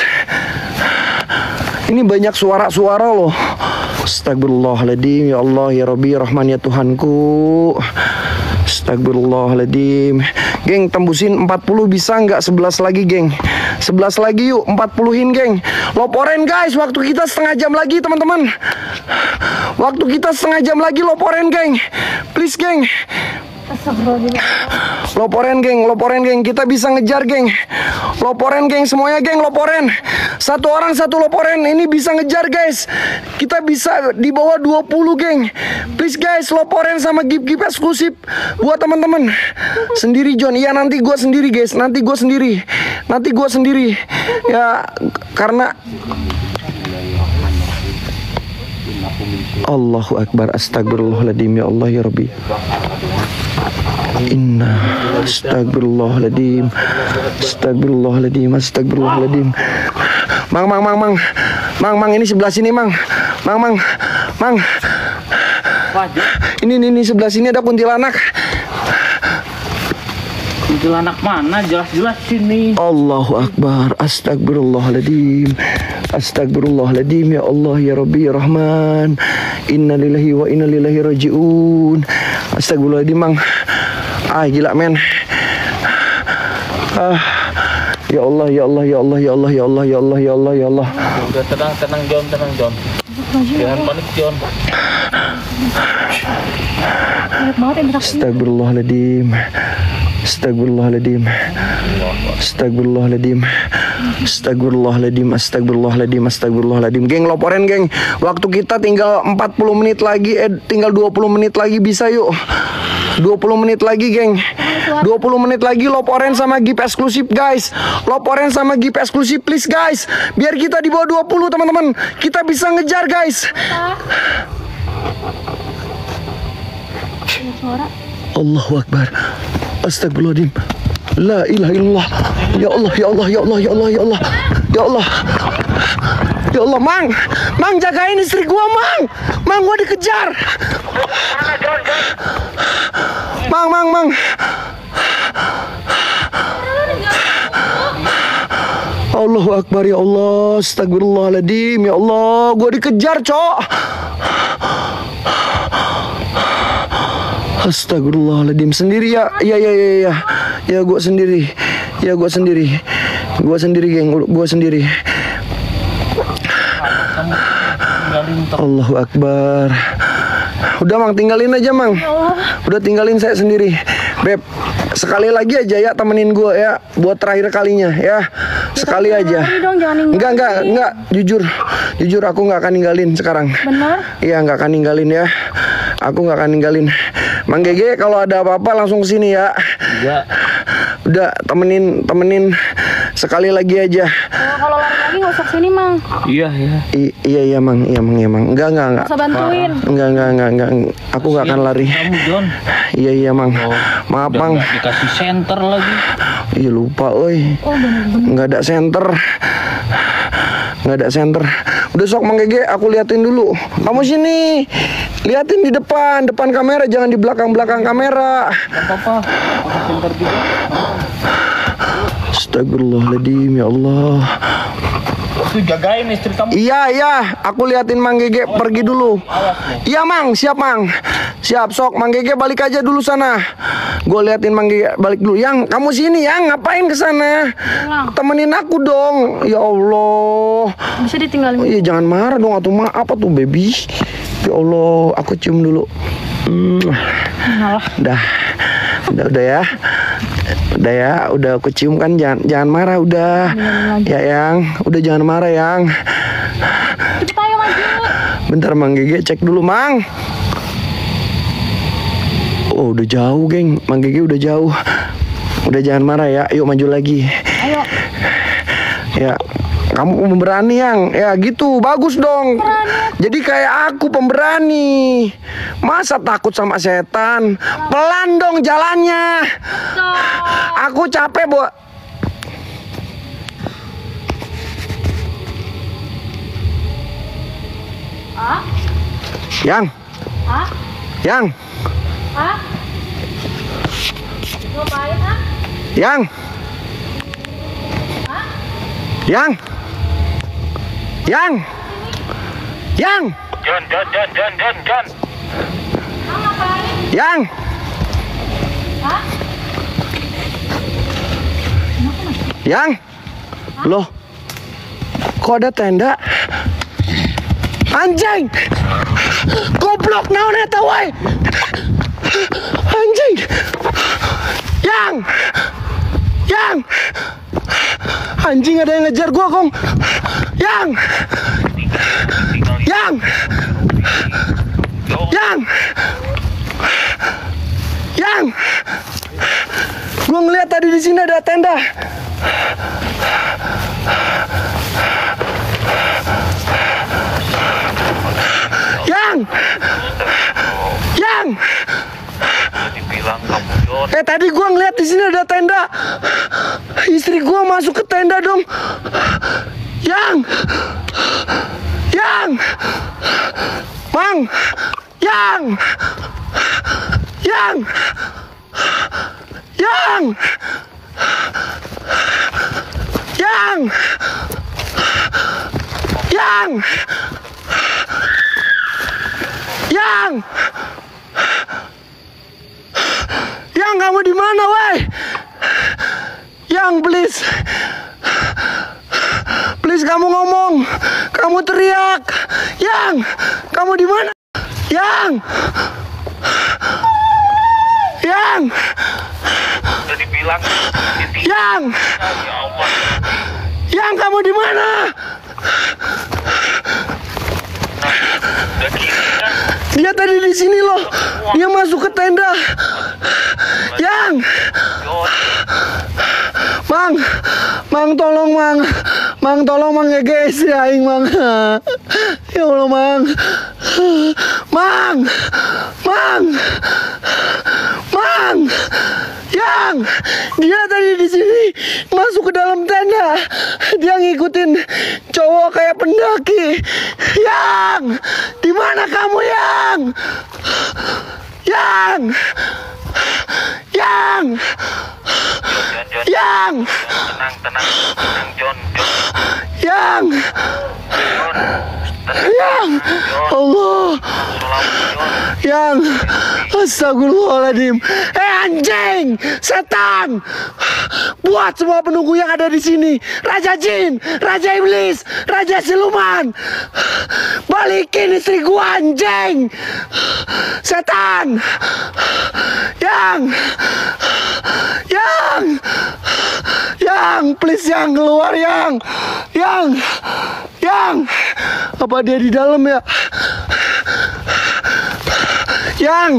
Ini banyak suara-suara loh. Astagfirullahaladzim. Ya Allah, ya Rabbi, Rahman, ya Tuhanku. Astagfirullahaladzim. Geng, tembusin 40 bisa nggak? 11 lagi, geng. 11 lagi yuk, 40-in, geng. Loporen, guys. Waktu kita setengah jam lagi, teman-teman. Waktu kita setengah jam lagi, loporen, geng. Please, geng. Astagfirullahaladzim. Loporen geng, kita bisa ngejar geng. Loporen geng, semuanya geng, loporen. Satu orang satu loporen, ini bisa ngejar guys. Kita bisa di bawah 20 geng. Please guys, loporen sama gip-gip eksklusif buat teman-teman. Sendiri John, iya nanti gue sendiri guys, nanti gue sendiri. Ya karena Allahu Akbar, astagfirullahaladzim, ya Allah ya Rabbi. Inna astagfirullahaladzim. Mang, ini sebelah sini Mang. Ini sebelah sini ada kuntilanak. Kuntilanak mana? Jelas-jelas sini. Allahu Akbar, astagfirullahaladzim. Ya Allah ya Rabbi ya Rahman. Inna lillahi wa inna ilaihi rajiun. Astagfirullahaladzim Mang. Gila men. Ya Allah. Udah tenang John. Jangan panik John. Astagfirullahaladzim. Geng, loporen geng. Waktu kita tinggal 40 menit lagi, tinggal 20 menit lagi bisa yuk. 20 menit lagi geng. 20 menit lagi loporen sama gip eksklusif guys. Please guys. Biar kita di bawah 20 teman-teman. Kita bisa ngejar guys. Allahu Akbar. Astagfirullahaladzim. La ilaha illallah. Ya Allah, Mang jagain istri gua, Mang gua dikejar. Mang. Allahu Akbar, ya Allah. Astagfirullahaladzim, ya Allah, gua dikejar, Cok. Astagfirullahaladzim. Sendiri ya. Ya gua sendiri. Geng, gua sendiri. Allahu Akbar. Udah Mang, tinggalin aja Mang. Udah tinggalin saya sendiri. Beb, sekali lagi aja ya temenin gua ya, buat terakhir kalinya ya. Sekali aja. Enggak. Jujur aku nggak akan ninggalin sekarang. Benar? Iya, nggak akan ninggalin ya. Aku nggak akan ninggalin. Mang Gege kalau ada apa-apa langsung kesini ya. Iya. Udah temenin sekali lagi aja. Kalau lari lagi nggak usah sini Mang. Iya Mang. Enggak. Usah bantuin. Enggak. Aku nggak akan lari. Kamu John. Iya Mang. Maaf Mang. Dikasih senter lagi. Iya lupa, oi. Oh bener. Nggak ada senter. Udah sok Mang Gege, aku liatin dulu. Kamu sini. Liatin di depan kamera, jangan di belakang kamera. Apa-apa. Senter juga. Astagfirullahaladzim, ya Allah. Tuh jagain istri kamu. Iya, aku liatin Mang Gege pergi dulu. Iya Mang, siap Mang. Siap, sok Mang Gege balik aja dulu sana. Gue liatin Mang Gege balik dulu. Yang, kamu sini Yang, ngapain ke sana? Temenin aku dong. Ya Allah. Bisa ditinggalin. Oh, iya jangan marah dong, atau apa tuh baby? Ya Allah, aku cium dulu. Udah aku cium kan, jangan marah udah. Ya Yang, udah jangan marah Yang. Cepet ayo maju. Bentar Mang Gege cek dulu Mang. Oh udah jauh geng, Mang Gege udah jauh. Udah jangan marah ya, yuk maju lagi. Ayo. Ya, kamu pemberani Yang. Ya gitu, bagus dong. Jadi kayak aku pemberani. Masa takut sama setan? Pelan dong jalannya. Aku capek, Bo. Yang. Yang. Yang. Yang. John. Yang. Yang. Loh. Kok ada tenda? Anjing. Goblok naon eta wae. Anjing. Yang. Anjing, ada yang ngejar gua, Kong. Yang. Gua ngeliat tadi di sini ada tenda. Yang. Dibilang kamu Jon. Tadi gua ngeliat di sini ada tenda. Istri gua masuk ke tenda dong. Yang. Mang. Yang. Yang, kamu di mana, woi? Yang, please. Please, kamu ngomong. Kamu teriak. Yang, kamu di mana? Yang. Udah dibilang Yang. ya Allah. Yang, kamu di mana? Udah gini kan. Dia tadi di sini loh. Dia masuk ke tenda. Yang. Jon. Mang tolong Mang ya guys ya aing Mang. Ya Allah Mang. Yang dia tadi di sini masuk ke dalam tenda. Dia ngikutin cowok kayak pendaki. Yang, di mana kamu Yang? Tenang Jon. Yang. Allah. Yang. Astagfirullahaladzim. Anjing, setan. Buat semua penunggu yang ada di sini. Raja Jin, Raja Iblis, Raja Siluman. Balikin istri gua, anjing. Setan. Yang, please yang keluar yang. Apa dia di dalam ya? Yang.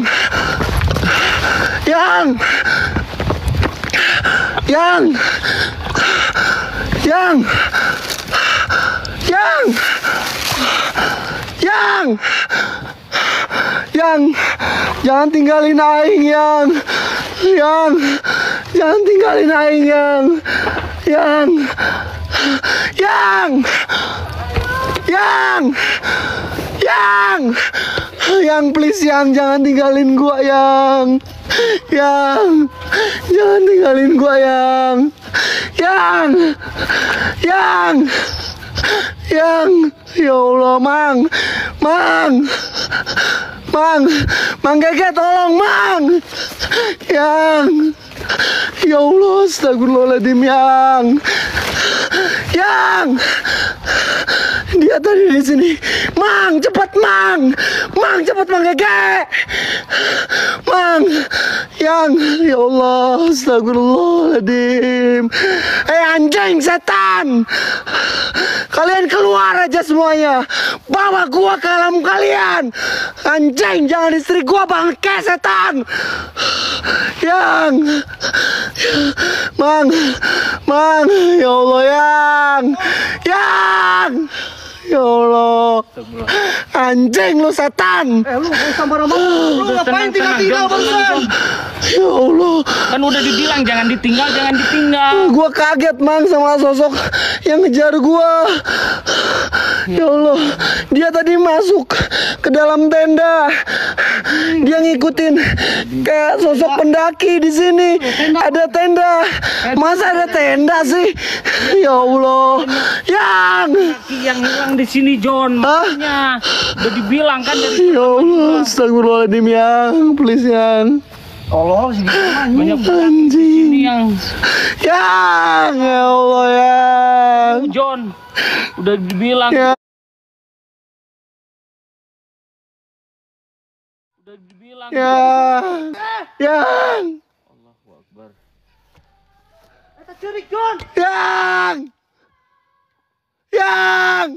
Jangan tinggalin aing yang. Jangan tinggalin aing yang please jangan tinggalin gua yang jangan tinggalin gua yang ya Allah Mang Gege tolong Mang yang ya Allah astagfirullahaladzim yang dia tadi di sini Mang cepet Mang Gege yang ya Allah astagfirullahaladzim anjing setan kalian keluar aja semuanya bawa gua ke alam kalian anjing jangan istri gua bangke setan yang Mang ya Allah yang ya Allah anjing lu setan Lu ngapain tinggal bangsa? Ya Allah Kan udah dibilang jangan ditinggal. Gua kaget Mang sama sosok yang ngejar gua. Ya Allah, dia tadi masuk ke dalam tenda. Dia ngikutin kayak sosok pendaki di sini. Ada tenda. Masa ada tenda sih? Ya Allah. Yang hilang di sini Jon. Makanya udah dibilang kan dari Ya Allah, astagfirullahaladzim yang, please yang. Tolong sih banyak Anjing. ini yang Ya Allah yang. Jon udah dibilang. Ya. udah dibilang. Yang. Allahu Akbar. Yang.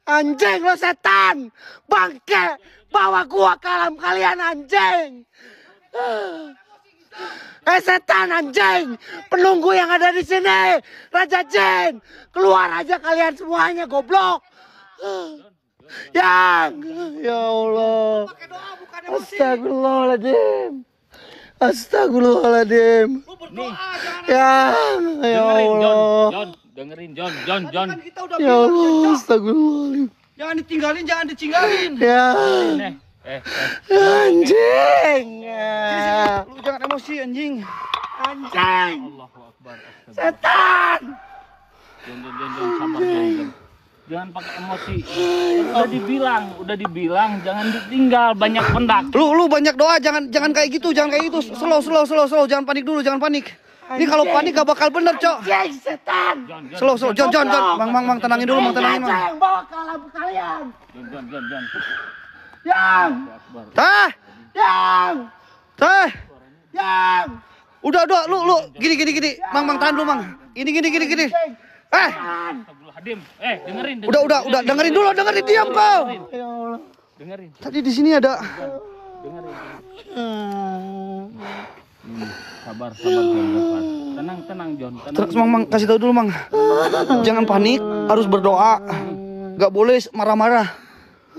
Anjing lo setan. Bangke. Bawa gua ke alam kalian anjing. Setan anjing. Penunggu yang ada di sini. Raja Jin. Keluar aja kalian semuanya goblok. Yang. Ya Allah. Astagfirullahaladzim. Astagfirullahaladzim. Nih, Yang. Ya dengerin Allah. John. Dengerin John. Ya Allah. Astagfirullahaladzim. Jangan ditinggalin, jangan ditinggalin. Ya. Anjing. Lu jangan emosi anjing. Anjing. Allahu Akbar. Astagfirullah. Setan. John, sabar John. Jangan pakai emosi. Udah dibilang jangan ditinggal, banyak pendak. Lu banyak doa, jangan kayak gitu, slow, jangan panik dulu, jangan panik. Ini kalau panik gak bakal bener, Cok. Anjing setan. Slow, John. Mang, tenangin dulu, Mang, tenangin, Mang. Yang bawa ke alam kalian. John. Yang. Teh, Yang. teh. Yang. Udah, lu gini. Mang, tahan dulu, Mang. Gini. Hadim, dengerin. Udah, dengerin dulu, diam kau. Dengerin. Tadi di sini ada. Sabar John. Tenang John. Mang, kasih tahu dulu, Mang. Jangan panik, harus berdoa. Gak boleh marah-marah.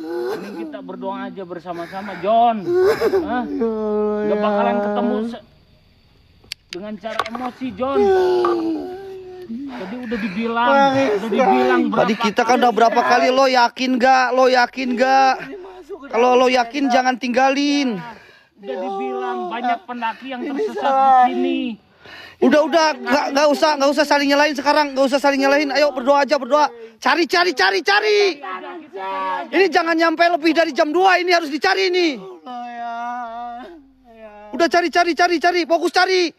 Ini kita berdoa aja bersama-sama John. Gak bakalan ketemu dengan cara emosi John. Tadi udah dibilang berapa Tadi kita kan udah berapa kali, lo yakin gak? Kalau lo yakin jangan tinggalin. Udah dibilang banyak pendaki yang tersesat di sini. Udah, nggak usah saling nyalahin sekarang, nggak usah saling nyalahin. Ayo berdoa aja, berdoa. Cari. Ini jangan nyampe lebih dari jam 2, ini harus dicari ini. Udah cari, fokus cari.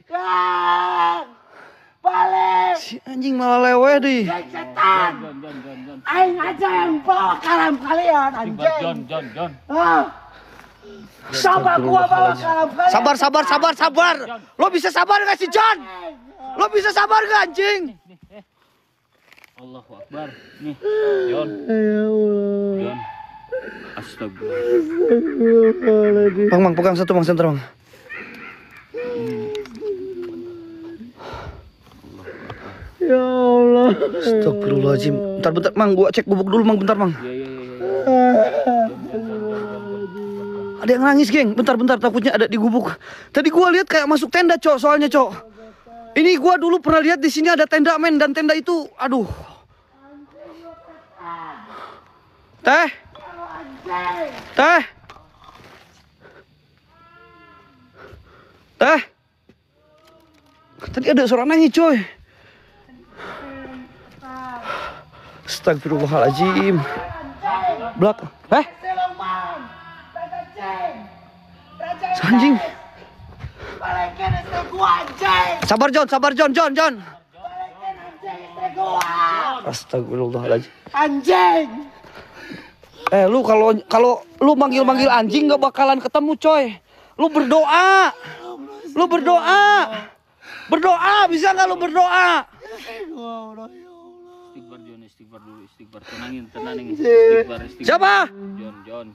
Balik. Si anjing malah leweh deh. Setan. John. Aing aja yang bawa ke alam kalian anjing. John. Sama gua bawa ke alam kalian. Sabar. Lo bisa sabar gak sih, John? Lo bisa sabar gak, anjing? Allahu Akbar. Nih, John. Astagfirullah. Mang, pegang satu, Mang, center, Mang. Ya Allah. Astagfirullahaladzim. Bentar, Mang, gua cek gubuk dulu, Mang, bentar, Mang. Iya. Ada yang nangis, geng. Bentar, takutnya ada di gubuk. Tadi gua lihat kayak masuk tenda, Cok, soalnya, Cok. Ini gua dulu pernah lihat di sini ada tenda, men, dan tenda itu, aduh. Teh. Tadi ada suara nangis, coy. Astagfirullahaladzim. Belak. Anjing. Sabar, John. Astagfirullahaladzim. Anjing. Lu kalau lu manggil anjing nggak bakalan ketemu, coy. Lu berdoa. Berdoa, bisa nggak lu berdoa? Istighfar John, istighfar dulu, istighfar. Tenangin. Istighfar. Siapa? John,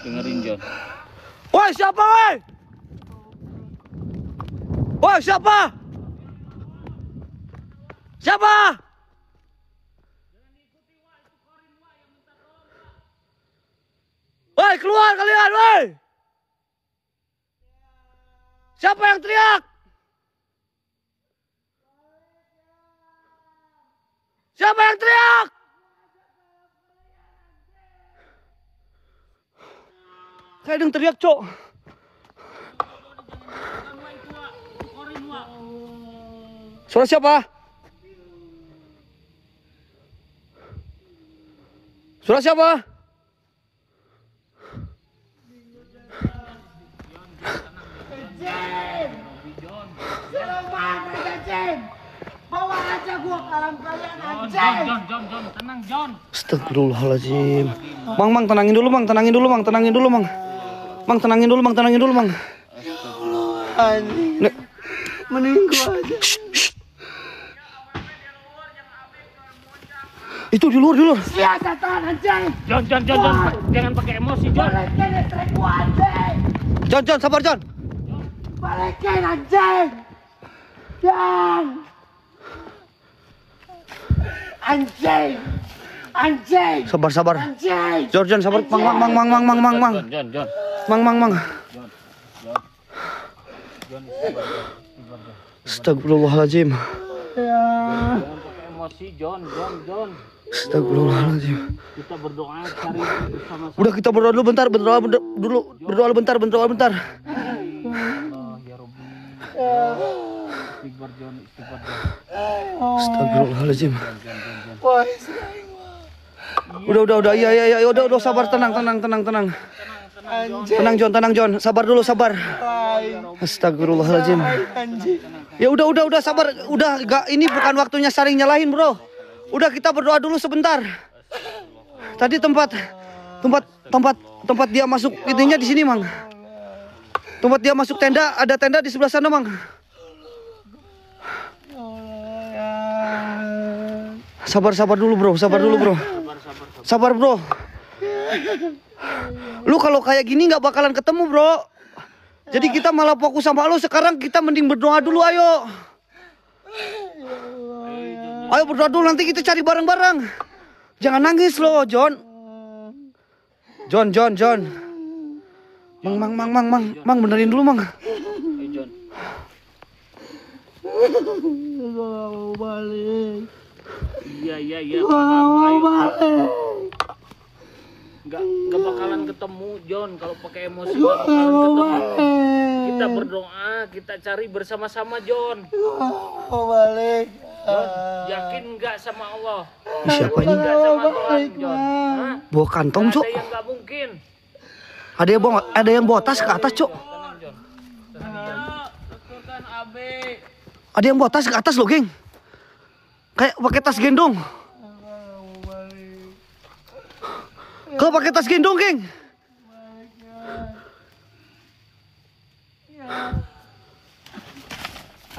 dengerin John. Woi, siapa, woi? Woi, siapa? Woi, keluar kalian, woi! Siapa yang teriak? Kayak ada yang teriak, Cok. Suara siapa? Bawa aja gua ke John, tenang John. Astagfirullahaladzim. Mang, tenangin dulu, Mang. Mang, tenangin dulu, Mang. Anjing. Mending gua aja. Itu di luar. Biasa tahan anjing. John, jangan pakai emosi John. Balikin listrik gua anjing. John, sabar John. Balikin anjing. Yang. Anjing. Sabar. Anjing. John, sabar. Mang. John. Astagfirullahaladzim. Jangan pakai emosi John. Astagfirullahaladzim. Kita berdoa cari bersama-sama. Udah kita berdoa dulu bentar. Berdoa bentar. Allah ya Rabbi. Istighfar John. Astagfirullahaladzim. Woi. Udah. Iya. Udah sabar, tenang. Tenang John. Sabar dulu. Astagfirullahaladzim. Ya udah sabar. Udah gak, ini bukan waktunya saling nyalahin, Bro. Udah kita berdoa dulu sebentar. Tadi tempat dia masuk itunya di sini, Mang. Tempat dia masuk tenda, ada tenda di sebelah sana, Mang. Sabar dulu, Bro. Sabar, Bro. Lu kalau kayak gini nggak bakalan ketemu, Bro. Jadi kita malah fokus sama lu. Sekarang kita mending berdoa dulu, ayo. Ayo berdoa dulu, nanti kita cari bareng-bareng. Jangan nangis lo, John. John. Mang, benerin dulu, Mang. Gua mau balik. Iya. Nggak bakalan ketemu John kalau pakai emosi. Nggak bakalan ketemu. Kita berdoa, kita cari bersama-sama John. Mau balik. John, yakin nggak sama Allah? Siapa ini? Nggak sama Tuhan John? Hah? Bawa kantong, Cok. Ada yang nggak mungkin. Ada yang bawa tas ke atas, Cok. Tenang John. Betulkan Abe. Ada yang bawa tas ke atas loh, geng. Kayak pakai tas gendong. Kau pakai tas gendong, geng.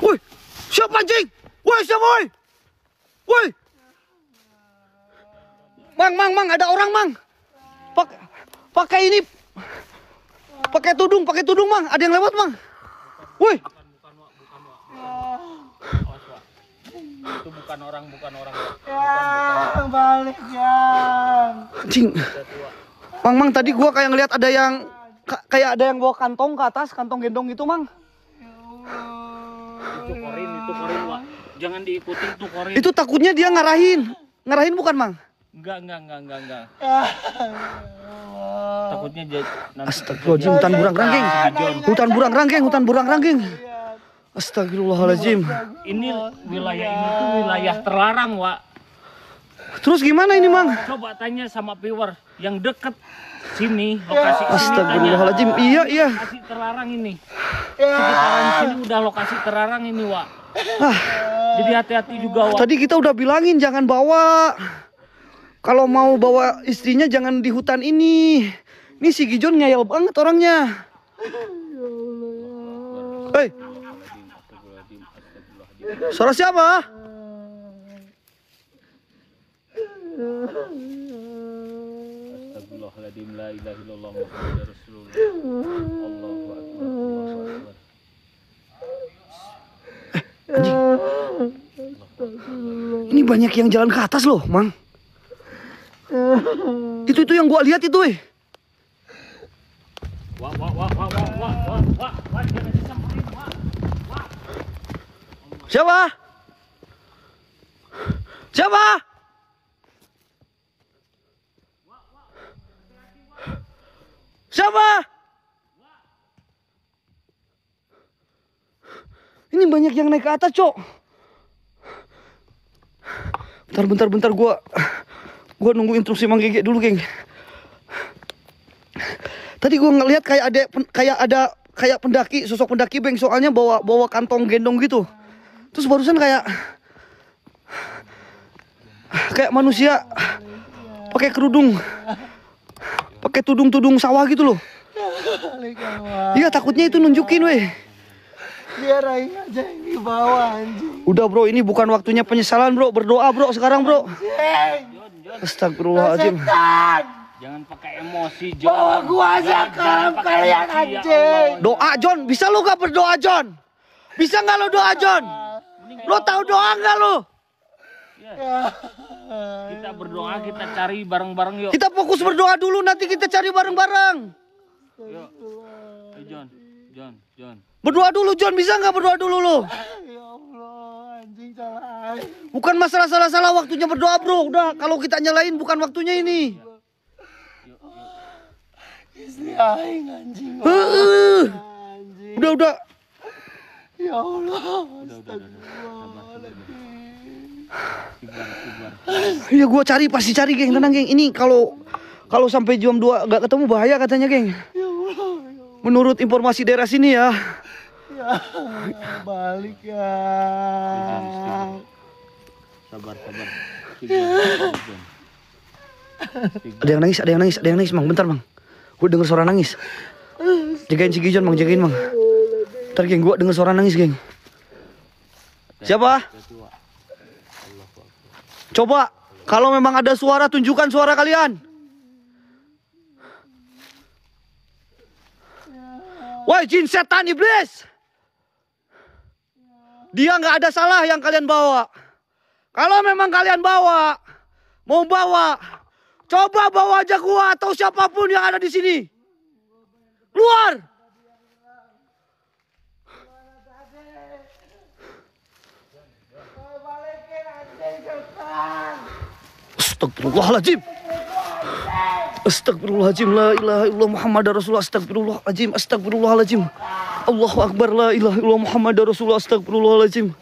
Woi, siapa anjing? Woi, siapa, woi? Woi. Mang, ada orang, Mang. Pakai ini. Pakai tudung, Mang. Ada yang lewat, Mang. Woi. Itu bukan orang. Yang balik yang. Anjing. Mang, tadi gua kayak ngelihat ada yang bawa kantong ke atas, kantong gendong gitu, Mang. Itu korin, Wak. Jangan diikuti itu korin. Itu takutnya dia ngarahin. Ngarahin bukan, Mang? Enggak. Takutnya nanti. Astagfirullahaladzim, hutan burang ranggeng. Astagfirullahaladzim. Ini wilayah tuh wilayah terlarang, Wak. Terus gimana ini, Mang? Coba tanya sama viewer yang deket sini, lokasi sini. Astagfirullahaladzim. Iya. Lokasi terlarang ini. Sekitaran sini udah lokasi terlarang ini, Wak. Jadi hati-hati juga, Wak. Tadi kita udah bilangin jangan bawa. Kalau mau bawa istrinya jangan di hutan ini. Ini si Gijon ngeyel banget orangnya. Hei. Suara siapa? Astagfirullahaladzim, la ilaha illallah Muhammadur Rasulullah. Allahu akbar. Anjing. Ini banyak yang jalan ke atas loh, Mang. Itu yang gua lihat itu, Wah, jangan disamperin, Wak. Siapa? Ini banyak yang naik ke atas, Cok. Bentar, gua nunggu instruksi Mang Gege dulu, geng. Tadi gua ngeliat kayak ada pendaki, sosok pendaki, Beng, soalnya bawa kantong gendong gitu. Terus barusan kayak kayak manusia pakai kerudung, pakai tudung sawah gitu loh. Balik ya, Bang. Iya, takutnya itu nunjukin weh. Biar Aing aja yang dibawa anjing. Udah bro, ini bukan waktunya penyesalan bro. Berdoa bro sekarang bro. Astagfirullahaladzim. Setan. Jangan pakai emosi, John. Bawa gua aja ke alam pakai kalian emosi, ya anjing. Allah. Doa John, bisa lu gak berdoa John? Bisa gak lo doa John? Lo tahu doa gak lo? Kita berdoa, kita cari bareng-bareng yuk. Kita fokus berdoa dulu, nanti kita cari bareng-bareng. Yuk. John. Berdoa dulu John, bisa gak berdoa dulu lo? Ya Allah, anjing salah Aing. Bukan masalah salah-salah, waktunya berdoa bro. Udah, kalau kita nyalain bukan waktunya ini. Istri Aing anjing. Heeh. Anjing. Udah. Ya Allah. Iya gua cari, pasti cari geng, tenang geng. Ini kalau sampai jam 2 gak ketemu bahaya katanya geng. Menurut informasi daerah sini ya. Ya, balik ya. Sabar. Ada yang nangis, Mang. Bentar, Mang. Gue denger suara nangis. Jagain si Gijon, Mang, jagain, Mang. Bentar, geng, gue denger suara nangis, geng. Siapa? Coba, kalau memang ada suara, tunjukkan suara kalian. Woi, jin setan iblis. Dia nggak ada salah yang kalian bawa. Kalau memang kalian mau bawa, coba bawa aja gua atau siapapun yang ada di sini. Keluar. Astagfirullahaladzim. Astagfirullahaladzim. La ilaha illallah Muhammad Rasulullah. Astagfirullahaladzim. Allahu Akbar. La ilaha illallah Muhammad Rasulullah. Astagfirullahaladzim.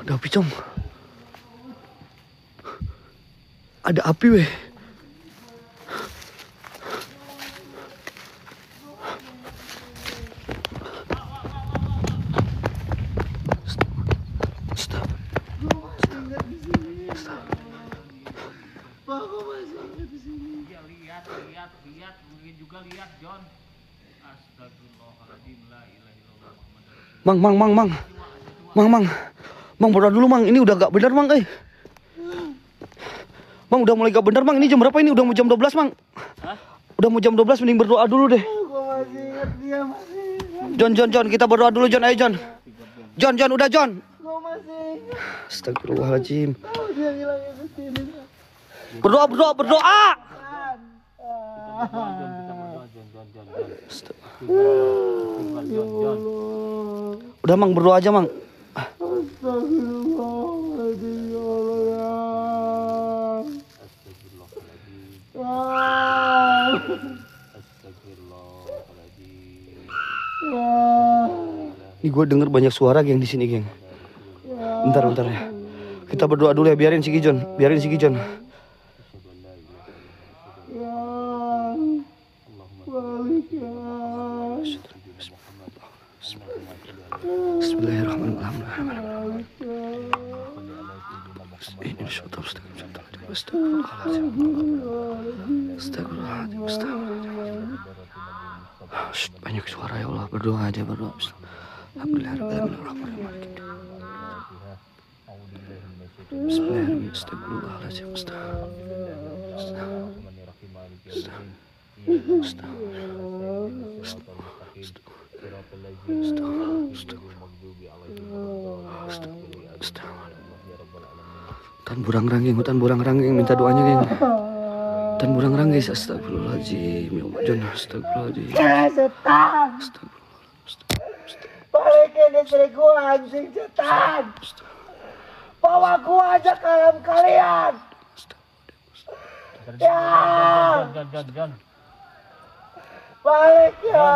Ada api, Cong. Ada api, weh. Lihat, mungkin juga lihat John. Astagfirullahaladzim, la ilaha illallah Muhammad Rasulullah. Mang, berdoa dulu, Mang. Ini udah gak benar, Mang, Mang, udah mulai gak benar, Mang. Ini jam berapa ini? Udah mau jam 12, Mang. Hah? Udah mau jam 12, mending berdoa dulu deh. Gua masih ingat dia masih ingat. John, kita berdoa dulu, John. Ayo, John. John, udah, John. Gua masih ingat. Astagfirullahaladzim. Tahu dia ngilangin kesini. Berdoa. Kita berdoa, John. Udah, Mang, berdoa aja, Mang. Astagfirullahaladzim, ya Allah. Ini gue denger banyak suara, geng, di sini, geng. Bentar ya. Kita berdoa dulu ya, biarin si Gijon. Bismillahirrahmanirrahim. Ini banyak suara ya Allah, berdoa aja, berdoa. Hutan burang ranggeng, minta doanya, geng. Hutan burang ranggeng, astagfirullahaladzim. Ya Allah, John, astagfirullahaladzim. Setan. Balikin istri gua, anjing setan. Bawa gua aja ke alam kalian. Ya. John. Balik ya.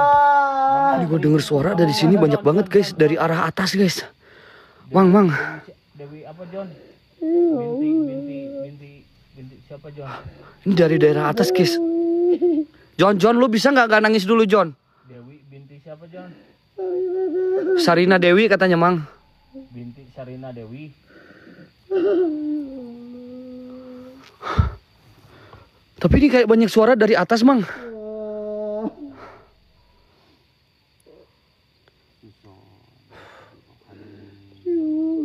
Ini gue denger suara dari sini banyak banget, guys, dari arah atas, guys. Mang. Dewi apa, John? Binti siapa, John? Ini dari daerah atas, guys. John, lu bisa nggak nangis dulu, John? Dewi binti siapa, John? Sarina Dewi katanya, Mang. Binti Sarina Dewi. Tapi ini kayak banyak suara dari atas, Mang.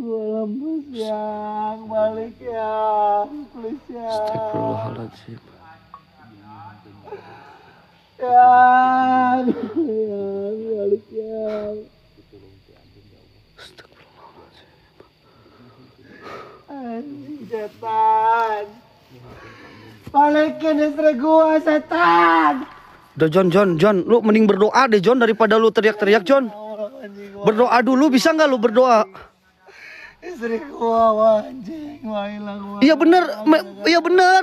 Lemes yang balik yang please ya. Astagfirullahaladzim. Yang balik yang. Anjing setan. Balikin istri gua setan. Udah John, lu mending berdoa deh John daripada lu teriak-teriak John. Berdoa dulu, bisa nggak lu berdoa? Istri gua anjing, wah hilang. Iya bener,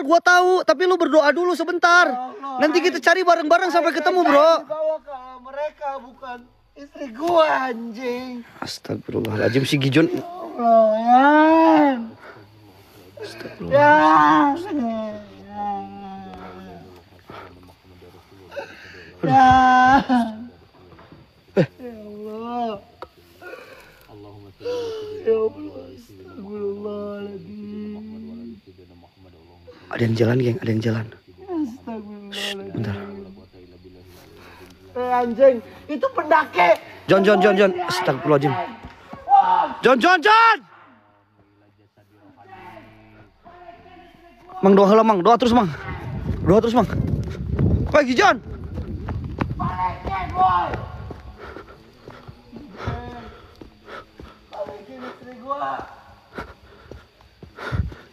gua tahu. Tapi lu berdoa dulu sebentar. Nanti kita cari bareng-bareng sampai ketemu, bro. Bawa ke mereka bukan istri gua anjing. Astagfirullahaladzim si Gijon. Allah ya. Astagfirullah. Ya. Ya Allah. Ya Allah. Astagfirullahaladzim. Ada yang jalan, geng, ada yang jalan. Astagfirullahaladzim. Bentar. Anjing, itu pendaki. John. Astagfirullahaladzim. John. Mang doa heula, Mang. Doa terus, Mang. Pagi, John. Balikin, boy. Balikin istri gua.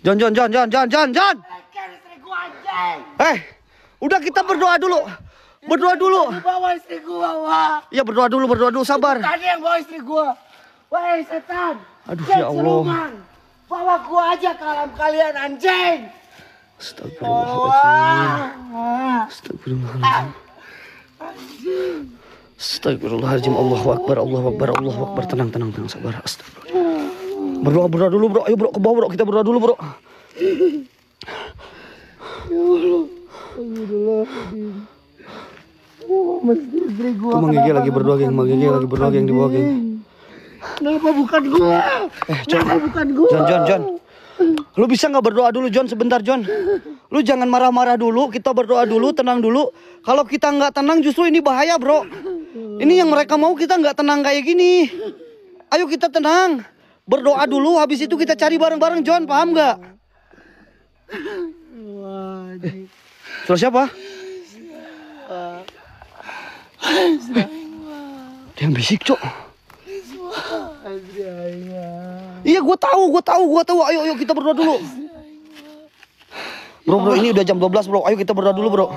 John. Balikin istri gua anjing. Udah kita berdoa dulu. Bawa istri gua, wah. Ya berdoa dulu, sabar. Tadi yang bawa istri gua. Wahai setan. Aduh, Geng ya Allah. siluman. Bawa gua aja ke alam kalian anjing. Astagfirullahaladzim. Allahu Akbar. Tenang, sabar. Astagfirullah. Berdoa dulu, bro. Ayo, bro, ke bawah, bro. Kita berdoa dulu, bro. Tuh Mang Gege lagi berdoa, geng. Di bawah, geng. Kenapa bukan gua? John. Lu bisa nggak berdoa dulu, John? Sebentar, John. Lu jangan marah-marah dulu. Kita berdoa dulu, tenang dulu. Kalau kita nggak tenang, justru ini bahaya, bro. Ini yang mereka mau, kita nggak tenang kayak gini. Ayo kita tenang. Berdoa dulu, habis itu kita cari bareng-bareng, John. Paham nggak? Suara siapa? Dia yang bisik, Cok. Iya, gua tahu. Ayo kita berdoa dulu. Bro, ini udah jam 12, bro. Ayo kita berdoa dulu, bro.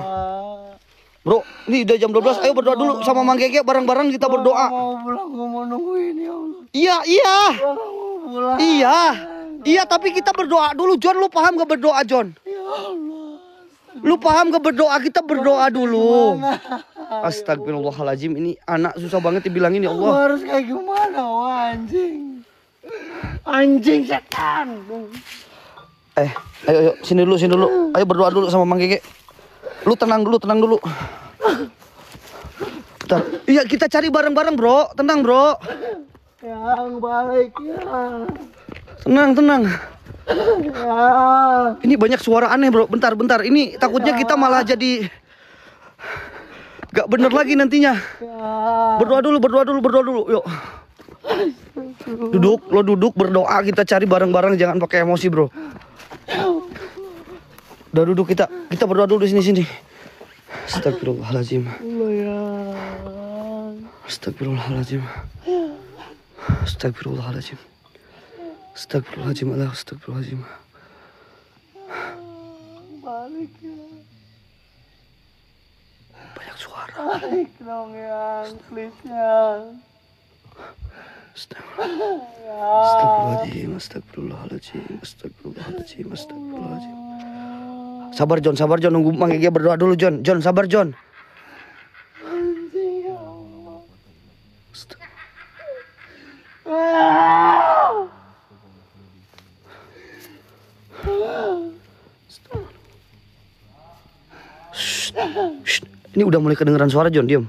Bro, ini udah jam 12. Ayo berdoa dulu sama Mang Gege, bareng-bareng kita berdoa. Gua mau nungguin ya Allah. Iya, tapi kita berdoa dulu, John. Lu paham gak berdoa, John? Ya Allah. Lu paham gak berdoa? Kita berdoa dulu. Astagfirullahaladzim. Ini anak susah banget dibilangin, ya Gua Allah. harus kayak gimana, wah anjing. Anjing setan. Ayo, sini dulu. Ayo berdoa dulu sama Mang Gege. Lu tenang dulu. Bentar. Iya, kita cari bareng-bareng, bro. Tenang, bro. Yang balik ya. Tenang. Ya. Ini banyak suara aneh, bro. Bentar. Ini takutnya kita malah jadi gak bener lagi nantinya. Ya. Berdoa dulu. Yuk. Duduk berdoa. Kita cari bareng-bareng, jangan pakai emosi, bro. Udah duduk, kita berdoa dulu di sini. Astagfirullahaladzim. Astagfirullahaladzim. Balik ya. Banyak suara. Balik dong yang please yang. Astagfirullahaladzim. Sabar John, nunggu Mang Gege berdoa dulu, John. Sabar John. Anjing ya Allah. Shh. Ini udah mulai kedengeran suara, John. Diam.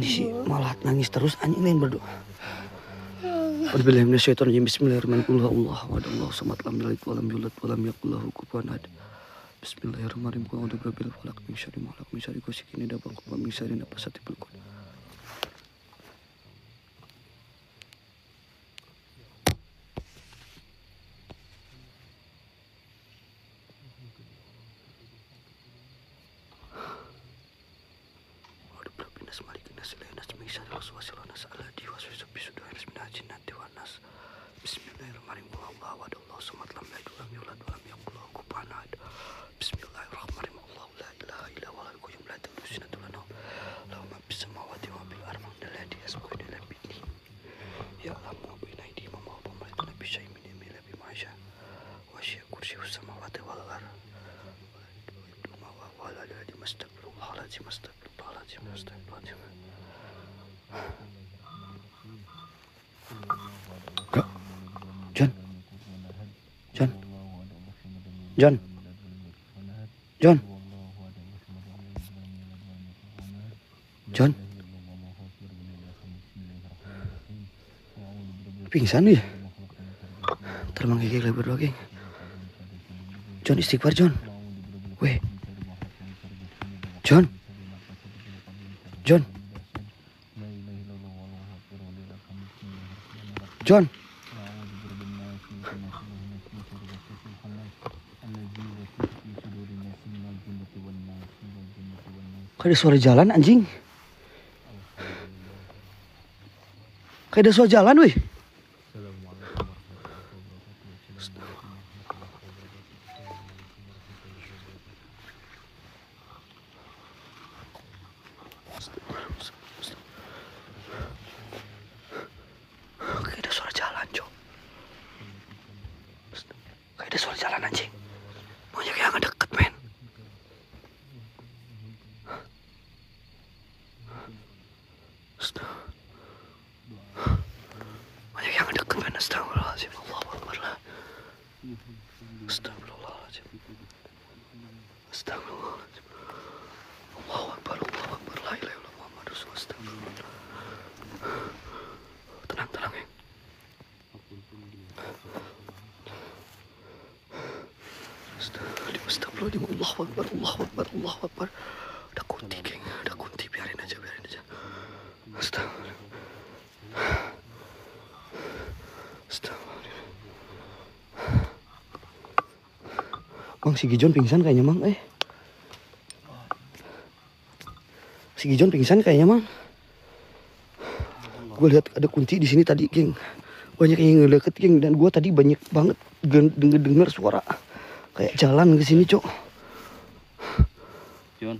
kondisi malah nangis terus, anjing lain berdoa. Bismillahirrahmanirrahim. Bismillahirrahmanirrahim. Allah wadallahu samad lam yalid walam yulad walam yakul lahu kufuwan ahad. Bismillahirrahmanirrahim. Qul a'udzu birabbil falaq min syarri ma khalaq min syarri ghasiqin idza waqab min syarri nafasati fil 'uqad. Bismillahirrahmanirrahim. Allah wadallahu samad lam yalid walam yulad walam yakul lahu kufuwan ahad. Bismillahirrahmanirrahim. Allah la ilaha illa huwal hayyul qayyum la ta'khudhuhu sinatun wa la nawm. Lahu ma fis samawati wa ma fil ardi. Alladhi yasbihu ila bihi. Ya Allah ma baina aydihim wa ma khalfahum la yahituna bi syai'in min ilmihi illa bima syaa. Wa syaa kursiyyuhus samawati wal ardh. Wa la ilaha illa astagfirullahaladzim astagfirullahaladzim astagfirullahaladzim. John. John. John. John. John. Pingsan ya? Terbang gigi lebar doang, geng. John istighfar, John. Weh. John. John. John. Kayak ada suara jalan, anjing. Kayak ada suara jalan, weh. Kayak ada suara jalan, Cok. Kayak ada suara jalan, anjing. Maunya kayak ngedeket, men. Banyak yang deket, men. Astagfirullahaladzim. Allahu Akbar. Astagfirullahaladzim. Astagfirullahaladzim. Allahu Akbar. Allahu Akbar. La ilaha illallah Muhammadur Rasulullah. Astagfirullah. Tenang, tenang, ya. Astagfirullahaladzim. Allahu Akbar. Allahu Akbar. Allahu Akbar. Ada kunti, geng. Ada kunti. Biarin aja, biarin aja. Astagfirullah. Astagfirullah. Bang, si Gijon pingsan kayaknya, Mang. Si Gijon pingsan kayaknya, Mang. Gue lihat ada kunti di sini tadi, geng. Banyak yang ngedeket, geng. Dan gue tadi banyak banget denger suara kayak jalan ke sini, Cok. John.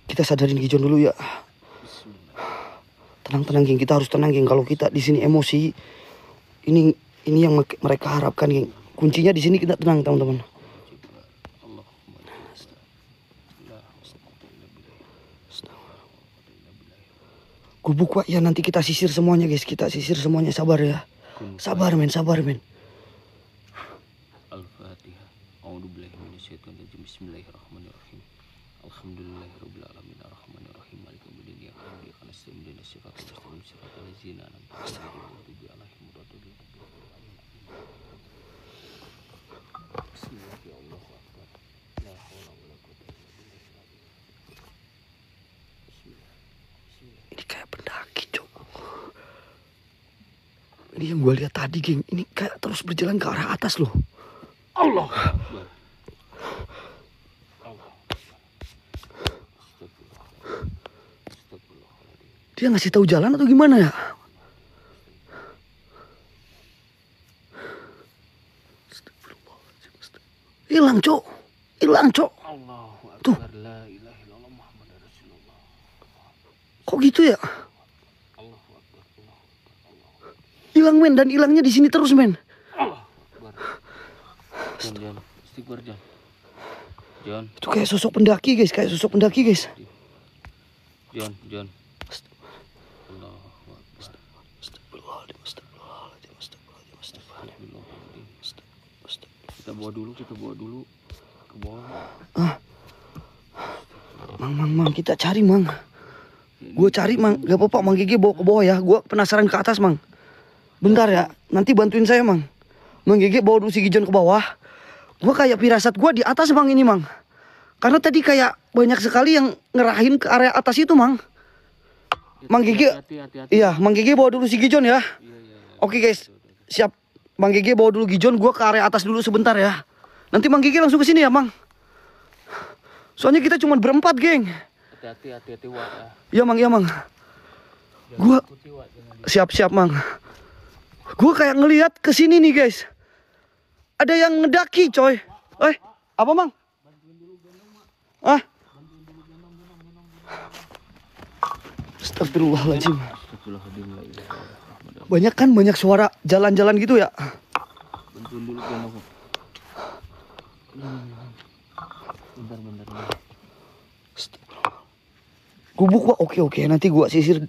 Kita sadarin Gijon dulu ya. Tenang, geng. Kita harus tenang, geng. Kalau kita di sini emosi, ini yang mereka harapkan, geng. Kuncinya di sini kita tenang, teman-teman. Gubuk, Pak. Ya nanti kita sisir semuanya, guys. Kita sisir semuanya. Sabar ya. Sabar, men. Sabar, men. Al-Fatihah. A'udzubillahi minasyaitonir rajim. Bismillahirrahmanirrahim. Alhamdulillahirabbil alamin arrahmanirrahim maliki yaumiddin iyyaka na'budu wa iyyaka nasta'in ihdinas siratal mustaqim siratal ladzina an'amta 'alaihim ghairil Bismillah ya Allahu akbar. La haula wala quwwata illa billah. Ini kayak pendaki, Cok. Ini yang gue lihat tadi, geng. Ini kayak terus berjalan ke arah atas loh. Allah Akbar. Dia ngasih tahu jalan atau gimana ya? Hilang, Cok. Hilang, Cok. Allahu Akbar. Tuh. La ilaha illallah Muhammadur Rasulullah. Kok gitu ya? Allahu Akbar. Allahu Akbar. Allahu Akbar. Hilang, men. Dan hilangnya di sini terus, men. Allahu Akbar. John. Istighfar, John. John. Itu kayak sosok pendaki, guys. Kayak sosok pendaki, guys. John. Kita bawa dulu ke bawah. Mang, kita cari, Mang. Gue cari, Mang. Gak apa-apa, Mang Gigi bawa ke bawah ya. Gue penasaran ke atas, Mang. Bentar ya, nanti bantuin saya, Mang. Mang Gigi bawa dulu si Gijon ke bawah. Gue kayak firasat gue di atas, Mang, ini, Mang. Karena tadi kayak banyak sekali yang ngerahin ke area atas itu, Mang. Mang Gigi, iya, Mang Gigi bawa dulu si Gijon ya. Oke, guys, siap. Mang Gigi bawa dulu Gijon, gue ke area atas dulu sebentar ya. Nanti Mang Gigi langsung ke sini ya, Mang. Soalnya kita cuma berempat, geng. Hati-hati, Wak ya. Iya, Mang, iya, Mang. Gua siap, Mang. Gua kayak ngelihat ke sini nih, guys. Ada yang ngedaki, coy. Apa, Mang? Astagfirullahaladzim. Banyak suara jalan-jalan gitu ya. Bantuin dulu gendong. Bentar. Gubuk, Wak. Oke, nanti gua sisir